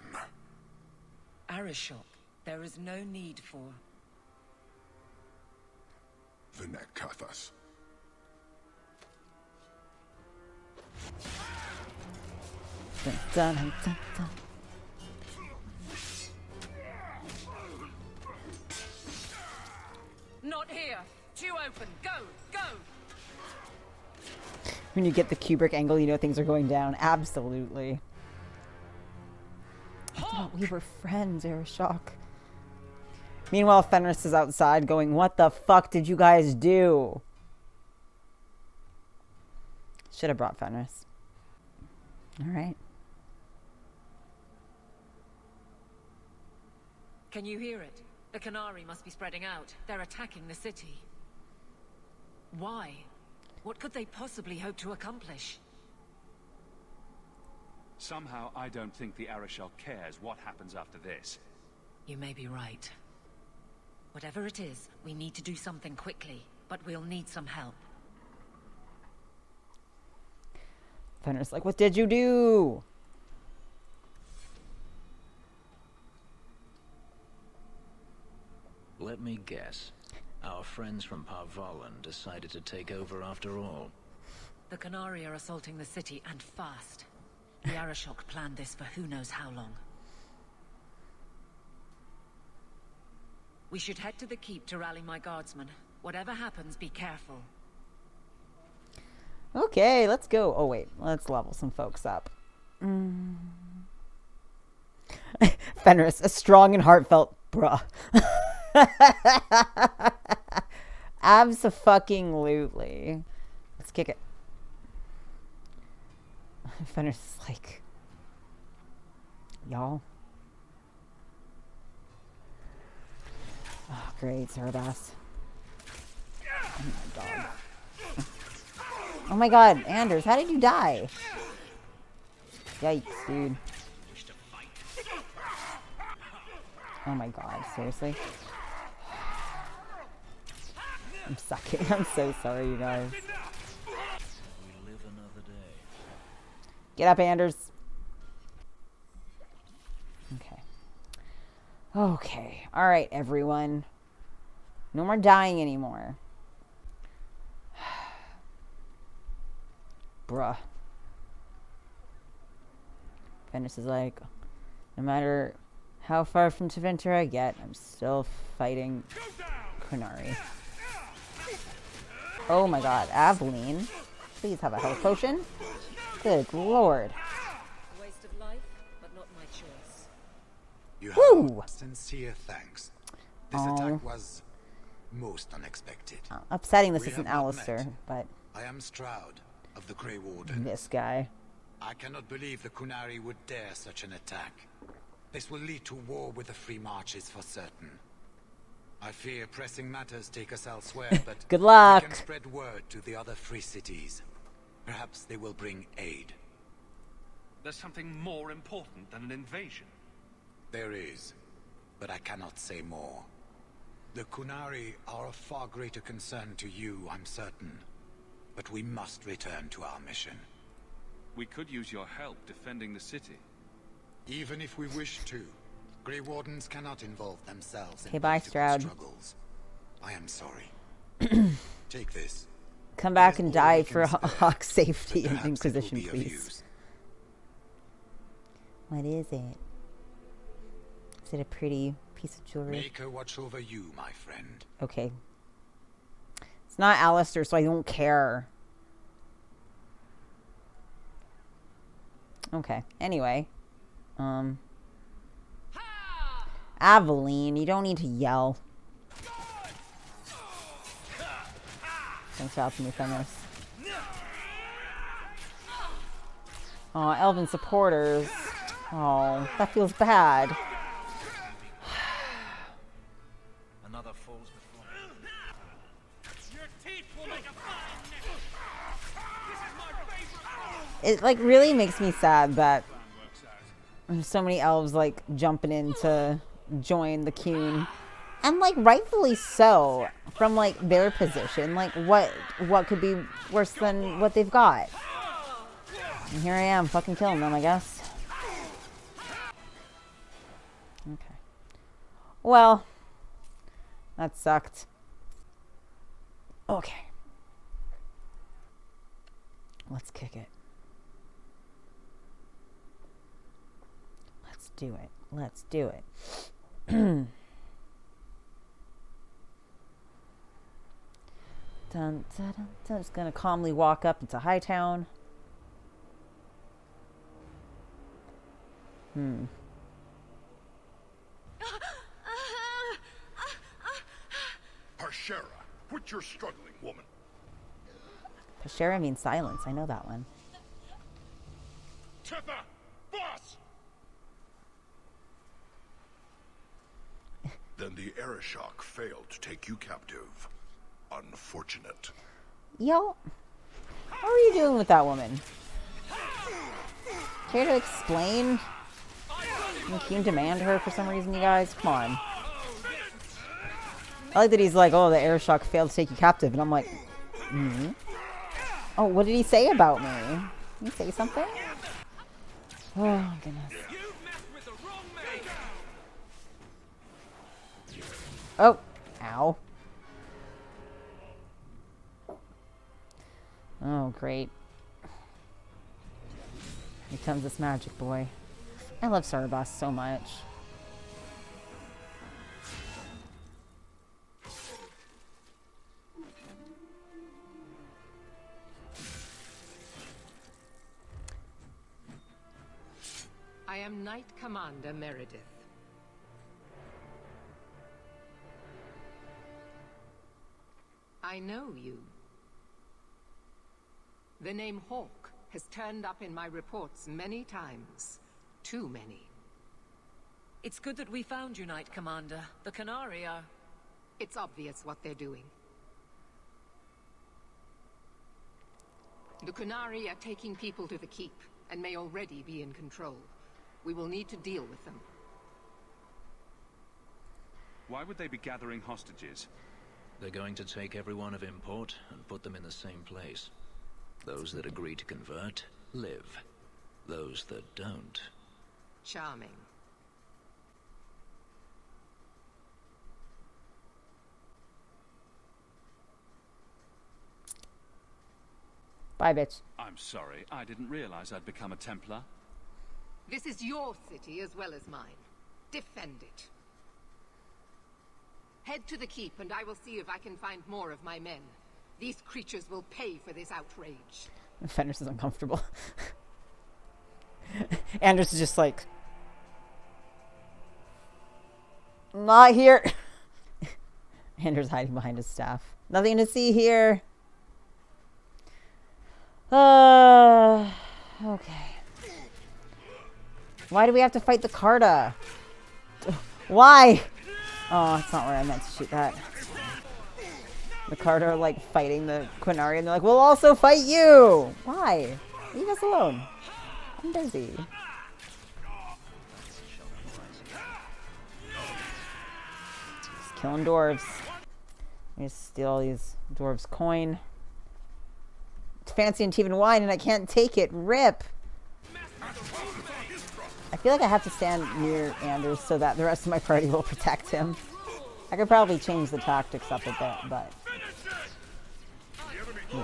Arishok, there is no need for... Vinekathas. Dun, dun, dun, dun, dun. Not here! Two open! Go! Go! When you get the Kubrick angle, you know things are going down. Absolutely. I thought we were friends, Arishok. Meanwhile, Fenris is outside going, what the fuck did you guys do? Should have brought Fenris. Alright. Can you hear it? The Qunari must be spreading out. They're attacking the city. Why? What could they possibly hope to accomplish? Somehow I don't think the Arishok cares what happens after this. You may be right. Whatever it is, we need to do something quickly, but we'll need some help. Fenris like, what did you do? Let me guess. Our friends from Parvalan decided to take over after all. The Qunari are assaulting the city, and fast. The Arishok planned this for who knows how long. We should head to the keep to rally my guardsmen. Whatever happens, be careful. Okay, let's go. Oh, wait. Let's level some folks up. Fenris, a strong and heartfelt bruh. Abso-fucking-lutely. Let's kick it. Fenris is like, y'all. Oh, great, Zaradas. Oh my god. Oh my god, Anders, how did you die? Yikes, dude. Oh my god, seriously? I'm sucking. I'm so sorry, you guys. We live another day. Get up, Anders. Okay. Okay. All right, everyone. No more dying anymore. Bruh. Fenris is like, no matter how far from Tevinter I get, I'm still fighting Qunari. Oh my god, Aveline. Please have a health potion. Good lord. Waste of life, but not my choice. You Woo! have sincere thanks. This attack was most unexpected. Upsetting this We isn't have not Alistair, met. but I am Stroud of the Grey Warden. this guy. I cannot believe the Qunari would dare such an attack. This will lead to war with the Free Marches for certain. I fear pressing matters take us elsewhere, but good luck. We can spread word to the other free cities. Perhaps they will bring aid. There's something more important than an invasion. There is, but I cannot say more. The Kunari are of far greater concern to you, I'm certain. But we must return to our mission. We could use your help defending the city. Even if we wish to, Grey Wardens cannot involve themselves in bye, political Stroud. struggles. I am sorry. Take this. Come back and die we for can spare, Hawke's safety but and perhaps it will Inquisition, be of please. use. What is it? Is it a pretty piece of jewelry? Make her watch over you, my friend. Okay. It's not Alistair, so I don't care. Okay. Anyway. Aveline, you don't need to yell. Thanks for helping me, Fenris. Oh, Elven supporters. Oh, that feels bad. Another falls before. Your teeth will make a fine neck. This is my favorite. It like really makes me sad that there's so many elves like jumping in to join the Qun, and like rightfully so from like their position. Like what could be worse than what they've got? And here I am fucking killing them, I guess. Okay. Well, that sucked. Okay. Let's kick it. Let's do it. Let's do it. Dun, dun, dun, dun. Just gonna calmly walk up into Hightown. Harshera, quit your struggling, woman. Pashera means silence. I know that one. Teppa! Boss! Then the Arishok failed to take you captive. Unfortunate. Yo, how are you doing with that woman? Care to explain? Can you demand her for some reason, you guys? Come on. I like that he's like, oh, the Arishok failed to take you captive. And I'm like, oh, what did he say about me? Did he say something? Oh, goodness. Oh, ow. Oh, great. Here comes this magic boy. I love Sarabas so much. I am Knight Commander Meredith. I know you. The name Hawke has turned up in my reports many times. Too many. It's good that we found you, Knight Commander. The Qunari are... It's obvious what they're doing. The Qunari are taking people to the keep, and may already be in control. We will need to deal with them. Why would they be gathering hostages? They're going to take everyone of import and put them in the same place. Those that agree to convert, live. Those that don't... Charming. Bye, bitch. I'm sorry, I didn't realize I'd become a Templar. This is your city as well as mine. Defend it. Head to the keep and I will see if I can find more of my men. These creatures will pay for this outrage. Fenris is uncomfortable. Anders is just like... Not here. Anders hiding behind his staff. Nothing to see here. Okay. Why do we have to fight the Carta? Why? Oh, that's not where I meant to shoot that. The Carta are like fighting the Quinari and they're like, we'll also fight you! Why? Leave us alone. I'm busy. Just killing dwarves. I just steal all these dwarves' coin. It's fancy and even wine and I can't take it. Rip! I feel like I have to stand near Anders so that the rest of my party will protect him. I could probably change the tactics up a bit, but... Yeah.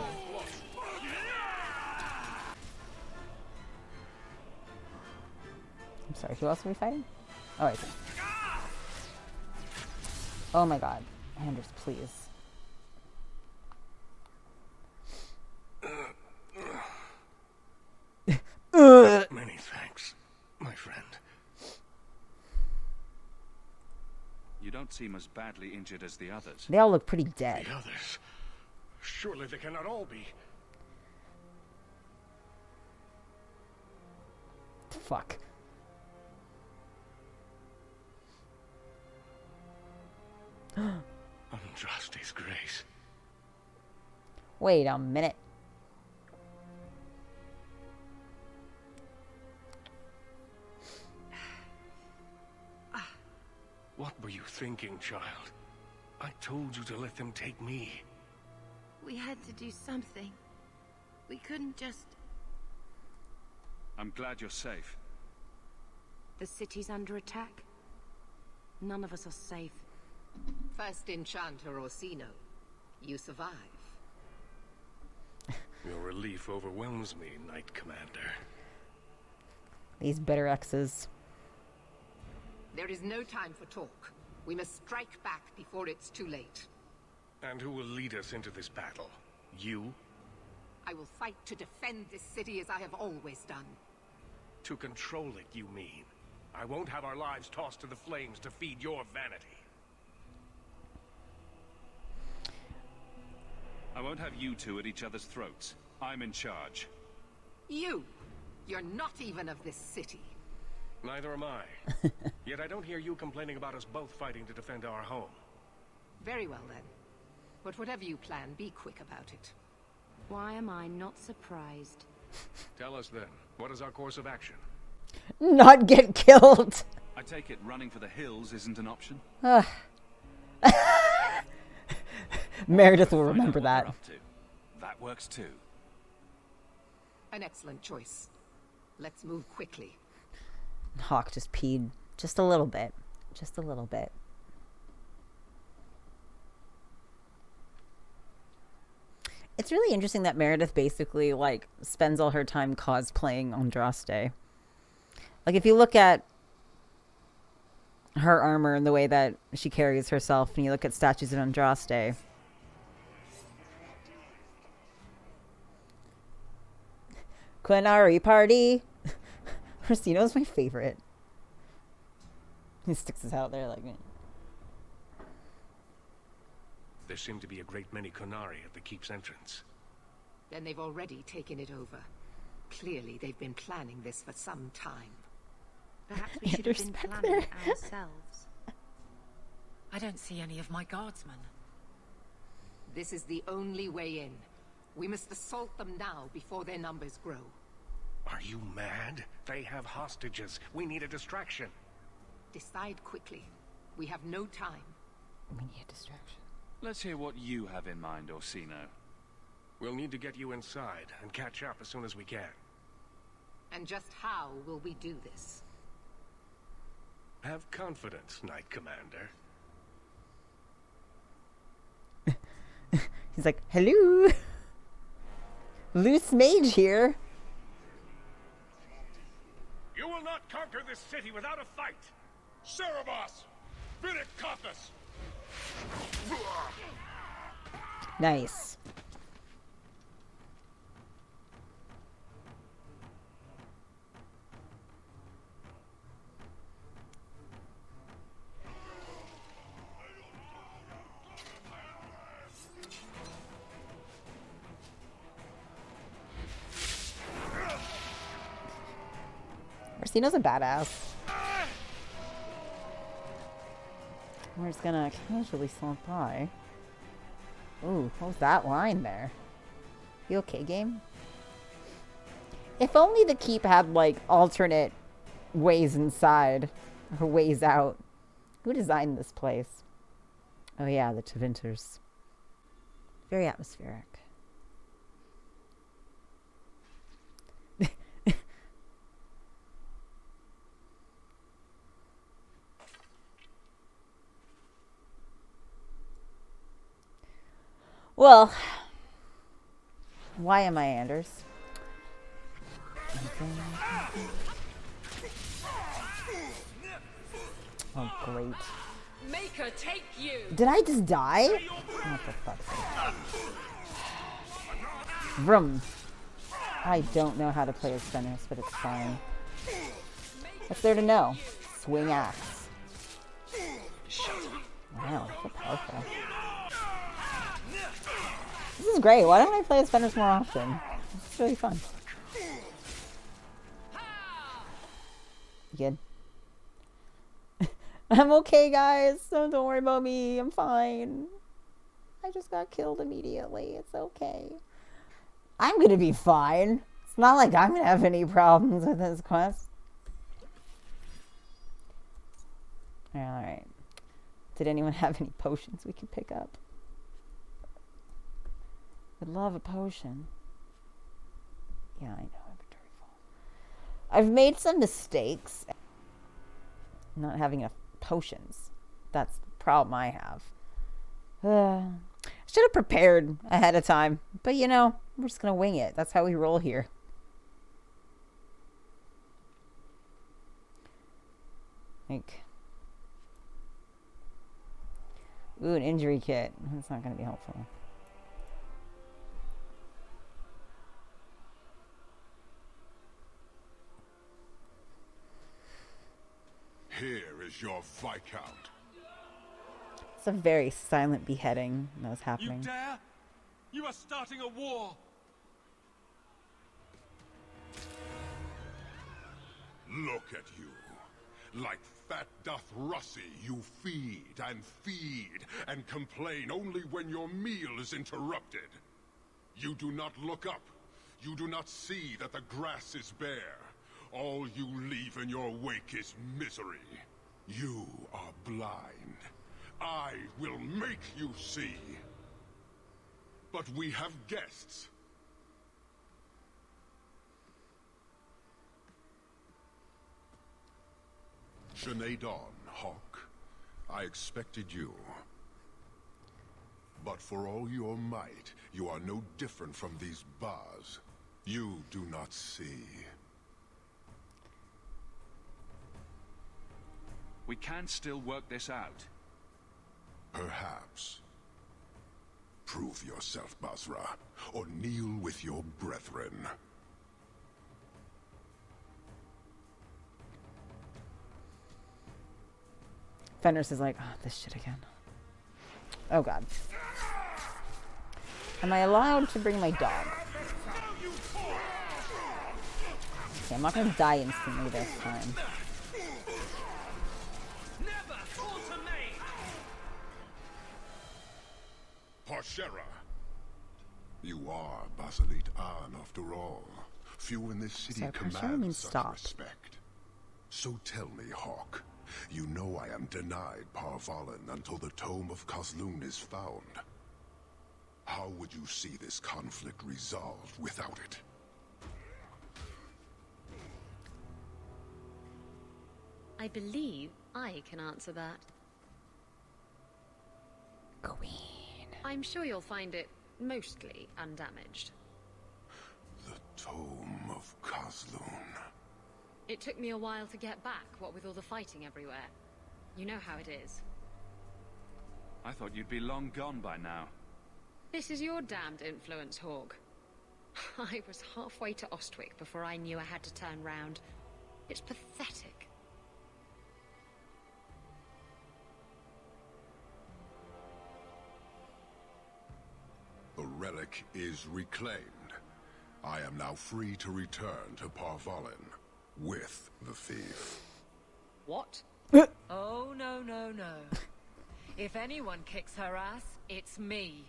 I'm sorry, who else are we fighting? Oh, I see. Oh my god. Anders, please. Many thanks, my friend. You don't seem as badly injured as the others. They all look pretty dead. The others? Surely they cannot all be. Fuck. Andraste's grace. Wait a minute. What were you thinking, child? I told you to let them take me. We had to do something. We couldn't just... I'm glad you're safe. The city's under attack. None of us are safe. First enchanter Orsino. You survive. Your relief overwhelms me, Knight Commander. These bitter exes. There is no time for talk. We must strike back before it's too late. And who will lead us into this battle? You? I will fight to defend this city as I have always done. To control it, you mean? I won't have our lives tossed to the flames to feed your vanity. I won't have you two at each other's throats. I'm in charge. You! You're not even of this city. Neither am I. Yet I don't hear you complaining about us both fighting to defend our home. Very well then. But whatever you plan, be quick about it. Why am I not surprised? Tell us then, what is our course of action? Not get killed. I take it running for the hills isn't an option? Meredith will remember that. That works too. An excellent choice. Let's move quickly. Hawke just peed just a little bit. Just a little bit. It's really interesting that Meredith basically, like, spends all her time cosplaying Andraste. Like, if you look at her armor and the way that she carries herself, and you look at statues of Andraste... Quinari party! Racino's my favorite. He sticks his out there like me. There seem to be a great many Qunari at the keep's entrance. Then they've already taken it over. Clearly, they've been planning this for some time. Perhaps we should have been planning ourselves. I don't see any of my guardsmen. This is the only way in. We must assault them now before their numbers grow. Are you mad? They have hostages. We need a distraction. Decide quickly. We have no time. We need a distraction. Let's hear what you have in mind, Orsino. We'll need to get you inside and catch up as soon as we can. And just how will we do this? Have confidence, Knight Commander. He's like, hello? Loose mage here. You will not conquer this city without a fight! Cerebos! Vidic Caucus! Nice. Casino's a badass. We're just gonna casually slump by. Ooh, what was that line there? You okay, game? If only the keep had, like, alternate ways inside. Or ways out. Who designed this place? Oh yeah, the Tevinters. Very atmospheric. Well, why am I Anders? Oh, great. Make her take you. Did I just die? What the fuck? Vroom. I don't know how to play as Fenris, but it's fine. What's there to know? Swing axe. Wow, so powerful. This is great. Why don't I play as Fenris more often? It's really fun. You good? I'm okay, guys. Don't worry about me. I'm fine. I just got killed immediately. It's okay. I'm gonna be fine. It's not like I'm gonna have any problems with this quest. Alright. Did anyone have any potions we could pick up? Would love a potion. Yeah, I know. Inventory full. I've made some mistakes. Not having enough potions. That's the problem I have. Should have prepared ahead of time. But you know, we're just gonna wing it. That's how we roll here. Like, ooh, an injury kit. That's not gonna be helpful. Here is your Viscount. It's a very silent beheading that was happening. You dare? You are starting a war. Look at you. Like fat doth Russie, you feed and complain only when your meal is interrupted. You do not look up. You do not see that the grass is bare. All you leave in your wake is misery. You are blind. I will make you see. But we have guests. Shanae Dawn, Hawke. I expected you. But for all your might, you are no different from these bars. You do not see. We can still work this out. Perhaps. Prove yourself, Basra, or kneel with your brethren. Fenris is like, oh, this shit again. Oh god. Am I allowed to bring my dog? Okay, I'm not gonna die instantly this time. Parshera. You are Basilit An after all. Few in this city command such respect. So tell me, Hawke, you know I am denied Parvalin until the Tome of Kozlun is found. How would you see this conflict resolved without it? I believe I can answer that. Queen. I'm sure you'll find it mostly undamaged. The Tome of Kozlun. It took me a while to get back, what with all the fighting everywhere. You know how it is. I thought you'd be long gone by now. This is your damned influence, Hawke. I was halfway to Ostwick before I knew I had to turn round. It's pathetic. The relic is reclaimed. I am now free to return to Parvalin. with the thief. What? Oh, no, no, no. If anyone kicks her ass, it's me.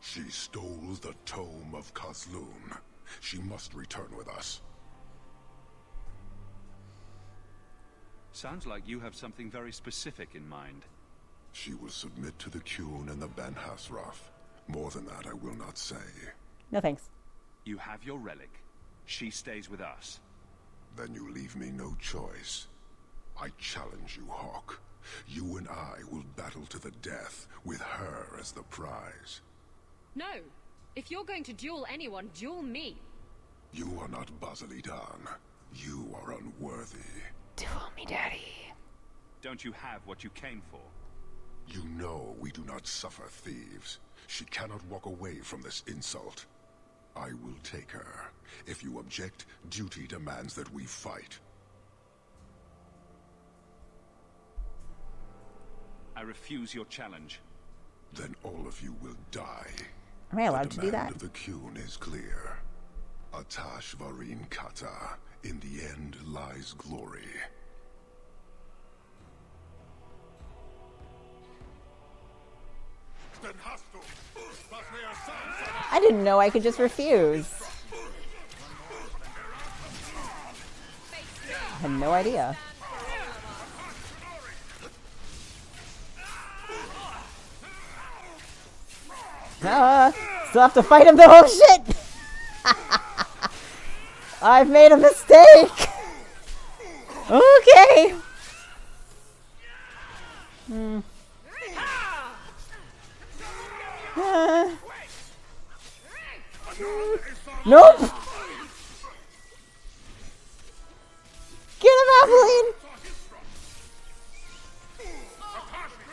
She stole the tome of Kozloon. She must return with us. Sounds like you have something very specific in mind. She will submit to the Qun and the Ben-Hassrath. More than that, I will not say. No thanks. You have your relic. She stays with us. Then you leave me no choice. I challenge you, Hawke. You and I will battle to the death, with her as the prize. No. If you're going to duel anyone, duel me. You are not Basilidan. You are unworthy. Duel me, Daddy. Don't you have what you came for? You know we do not suffer thieves. She cannot walk away from this insult. I will take her. If you object, duty demands that we fight. I refuse your challenge. Then all of you will die. Am I allowed to do that? The demand of the Qun is clear. Atash Varin Kata. In the end lies glory. I didn't know I could just refuse. I had no idea. Still have to fight him though. Oh shit! I've made a mistake. Okay. Nope. Get him, Aveline.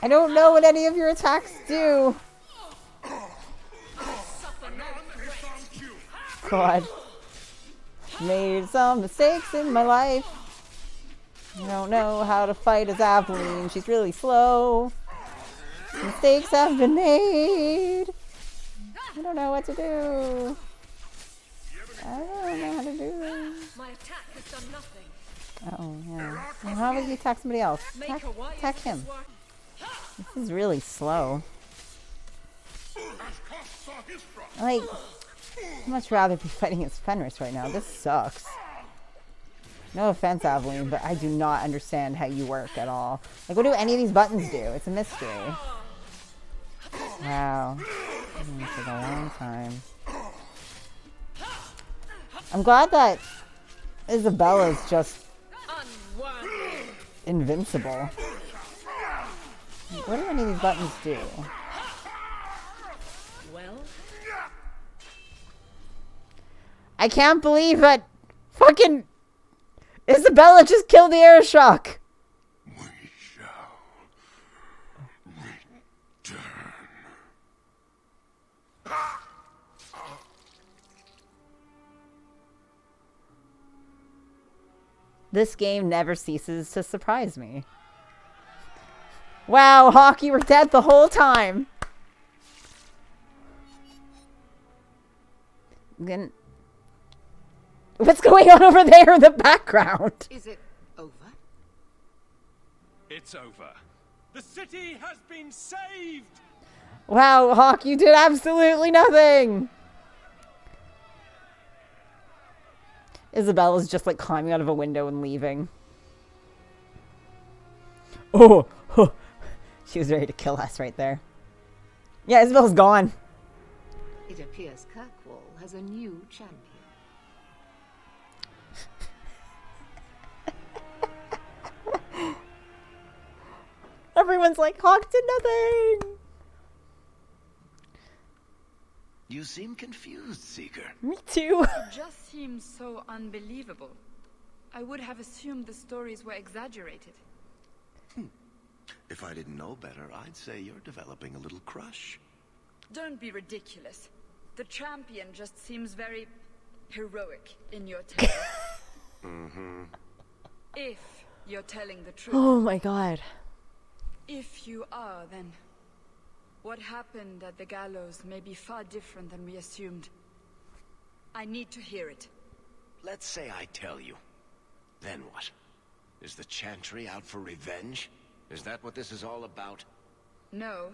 I don't know what any of your attacks do. God. Made some mistakes in my life. I don't know how to fight as Aveline. She's really slow. Mistakes have been made. I don't know what to do. I don't know how to do this. My attack has done nothing. Oh, yeah. Well, how would you attack somebody else? Attack him. This is really slow. Like, I'd much rather be fighting as Fenris right now. This sucks. No offense, Aveline, but I do not understand how you work at all. Like, what do any of these buttons do? It's a mystery. Wow. It's gonna take a long time. I'm glad that Isabella's just invincible. What do any of these buttons do? Well, I can't believe that fucking Isabella just killed the air shock. We shall return. This game never ceases to surprise me. Wow, Hawke, you were dead the whole time. Then what's going on over there in the background? Is it over? It's over. The city has been saved! Wow, Hawke, you did absolutely nothing. Isabella's just like climbing out of a window and leaving. Oh, she was ready to kill us right there. Yeah, Isabella's gone. It appears Kirkwall has a new champion. Everyone's like, Hawke did nothing. You seem confused, Seeker. Me too. It just seems so unbelievable. I would have assumed the stories were exaggerated. If I didn't know better, I'd say you're developing a little crush. Don't be ridiculous. The champion just seems very heroic in your tale. If you're telling the truth. Oh my god. If you are, then what happened at the gallows may be far different than we assumed. I need to hear it. Let's say I tell you. Then what? Is the Chantry out for revenge? Is that what this is all about? No,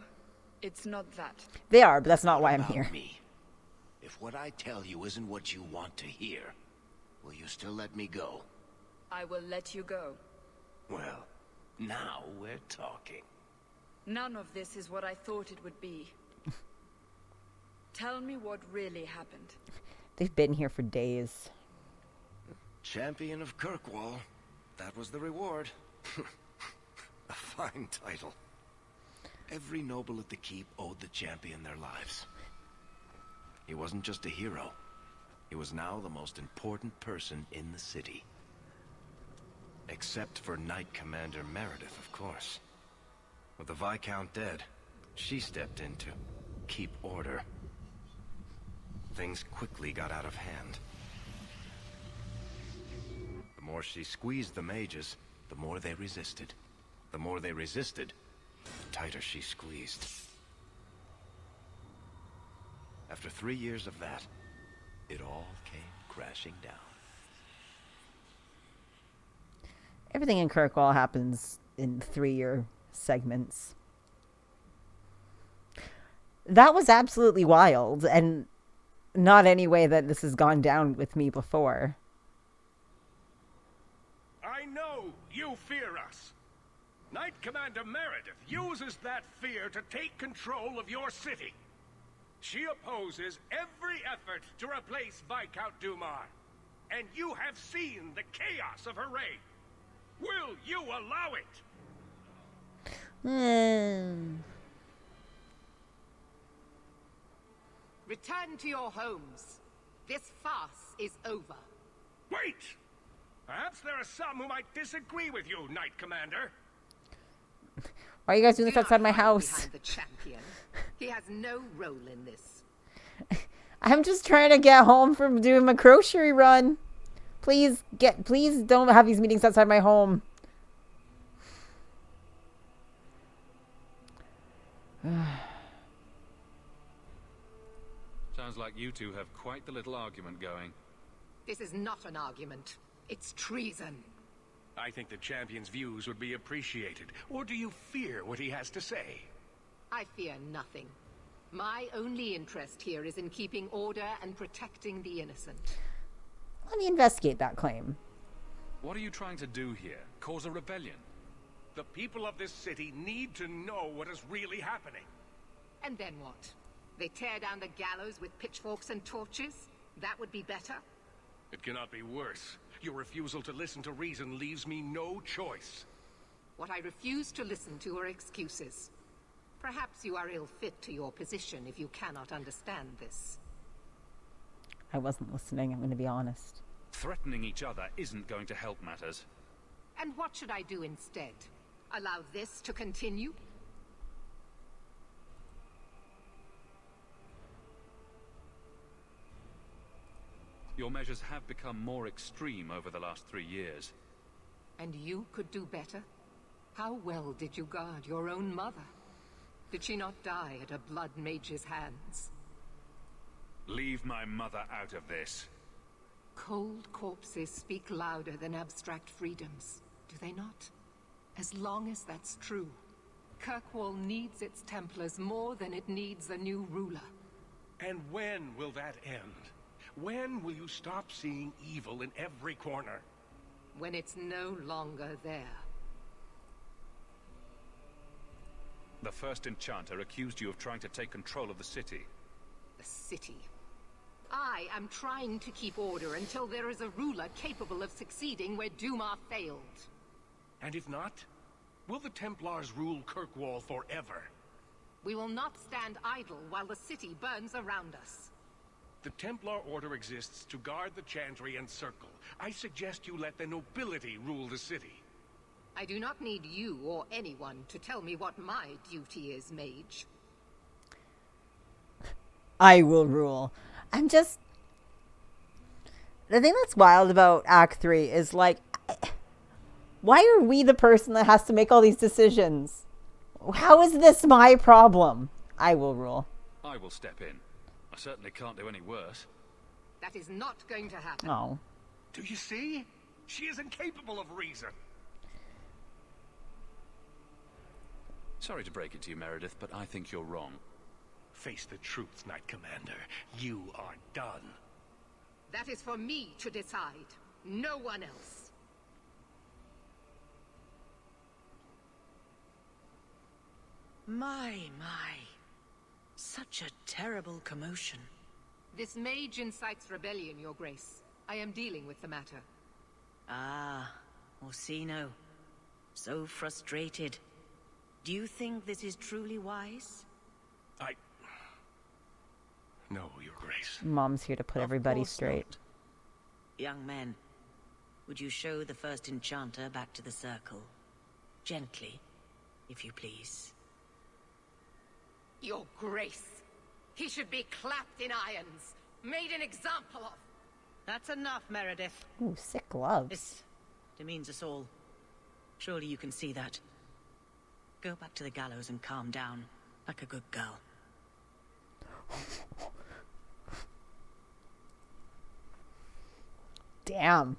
it's not that. They are, but that's not why I'm About here. Me? If what I tell you isn't what you want to hear, will you still let me go? I will let you go. Well, now we're talking. None of this is what I thought it would be. Tell me what really happened. They've been here for days. Champion of Kirkwall. That was the reward. A fine title. Every noble at the keep owed the champion their lives. He wasn't just a hero. He was now the most important person in the city. Except for Knight Commander Meredith, of course. With the Viscount dead, she stepped in to keep order. Things quickly got out of hand. The more she squeezed the mages, the more they resisted. The more they resisted, the tighter she squeezed. After 3 years of that, it all came crashing down. Everything in Kirkwall happens in 3-year segments. That was absolutely wild, and not any way that this has gone down with me before. I know you fear us. Knight Commander Meredith uses that fear to take control of your city. She opposes every effort to replace Viscount Dumar. And you have seen the chaos of her reign. Will you allow it? Return to your homes. This farce is over. Wait! Perhaps there are some who might disagree with you, Knight Commander. Why are you guys doing this outside my house? Behind the champion. He has no role in this. I'm just trying to get home from doing my grocery run. Please don't have these meetings outside my home. Sounds like you two have quite the little argument going. This is not an argument. It's treason. I think the champion's views would be appreciated. Or do you fear what he has to say? I fear nothing. My only interest here is in keeping order and protecting the innocent. Let me investigate that claim. What are you trying to do here? Cause a rebellion? The people of this city need to know what is really happening. And then what? They tear down the gallows with pitchforks and torches? That would be better? It cannot be worse. Your refusal to listen to reason leaves me no choice. What I refuse to listen to are excuses. Perhaps you are ill-fit to your position if you cannot understand this. I wasn't listening, I'm going to be honest. Threatening each other isn't going to help matters. And what should I do instead? Allow this to continue? Your measures have become more extreme over the last 3 years. And you could do better? How well did you guard your own mother? Did she not die at a blood mage's hands? Leave my mother out of this. Cold corpses speak louder than abstract freedoms, do they not? As long as that's true, Kirkwall needs its Templars more than it needs a new ruler. And when will that end? When will you stop seeing evil in every corner? When it's no longer there. The first enchanter accused you of trying to take control of the city. The city. I am trying to keep order until there is a ruler capable of succeeding where Dumar failed. And if not, will the Templars rule Kirkwall forever? We will not stand idle while the city burns around us. The Templar Order exists to guard the Chantry and Circle. I suggest you let the nobility rule the city. I do not need you or anyone to tell me what my duty is, Mage. I will rule. I'm just... The thing that's wild about Act 3 is, like, why are we the person that has to make all these decisions? How is this my problem? I will rule. I will step in. I certainly can't do any worse. That is not going to happen. Oh. Do you see? She is incapable of reason. Sorry to break it to you, Meredith, but I think you're wrong. Face the truth, Knight Commander. You are done. That is for me to decide. No one else. My. Such a terrible commotion. This mage incites rebellion, Your Grace. I am dealing with the matter. Ah, Orsino. So frustrated. Do you think this is truly wise? No, Your Grace. Mom's here to put everybody straight. Not. Young men, would you show the first enchanter back to the circle? Gently, if you please. Your Grace. He should be clapped in irons. Made an example of. That's enough, Meredith. Ooh, sick gloves. This demeans us all. Surely you can see that. Go back to the gallows and calm down, like a good girl. Damn.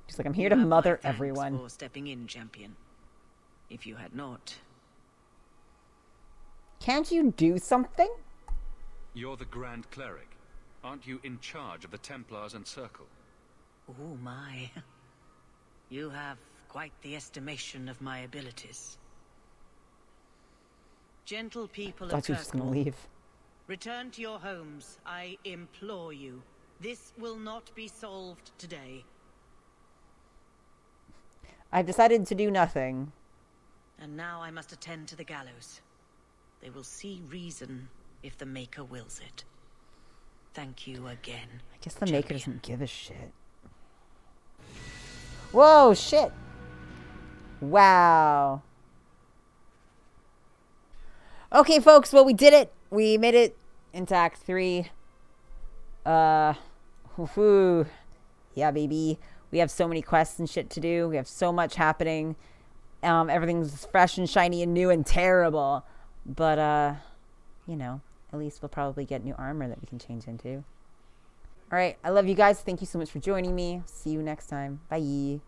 She's like, I'm here to mother everyone. For stepping in, champion. If you had not. Can't you do something? You're the Grand Cleric. Aren't you in charge of the Templars and Circle? Oh my. You have quite the estimation of my abilities. Gentle people of Thought she was just gonna leave. Return to your homes, I implore you. This will not be solved today. I've decided to do nothing. And now I must attend to the gallows. They will see reason if the Maker wills it. Thank you again. I guess the Maker doesn't give a shit. Whoa, shit. Wow. Okay, folks, well, we did it. We made it into Act 3. Woohoo. Yeah, baby. We have so many quests and shit to do. We have so much happening. Everything's fresh and shiny and new and terrible. But, you know, at least we'll probably get new armor that we can change into. All right. I love you guys. Thank you so much for joining me. See you next time. Bye.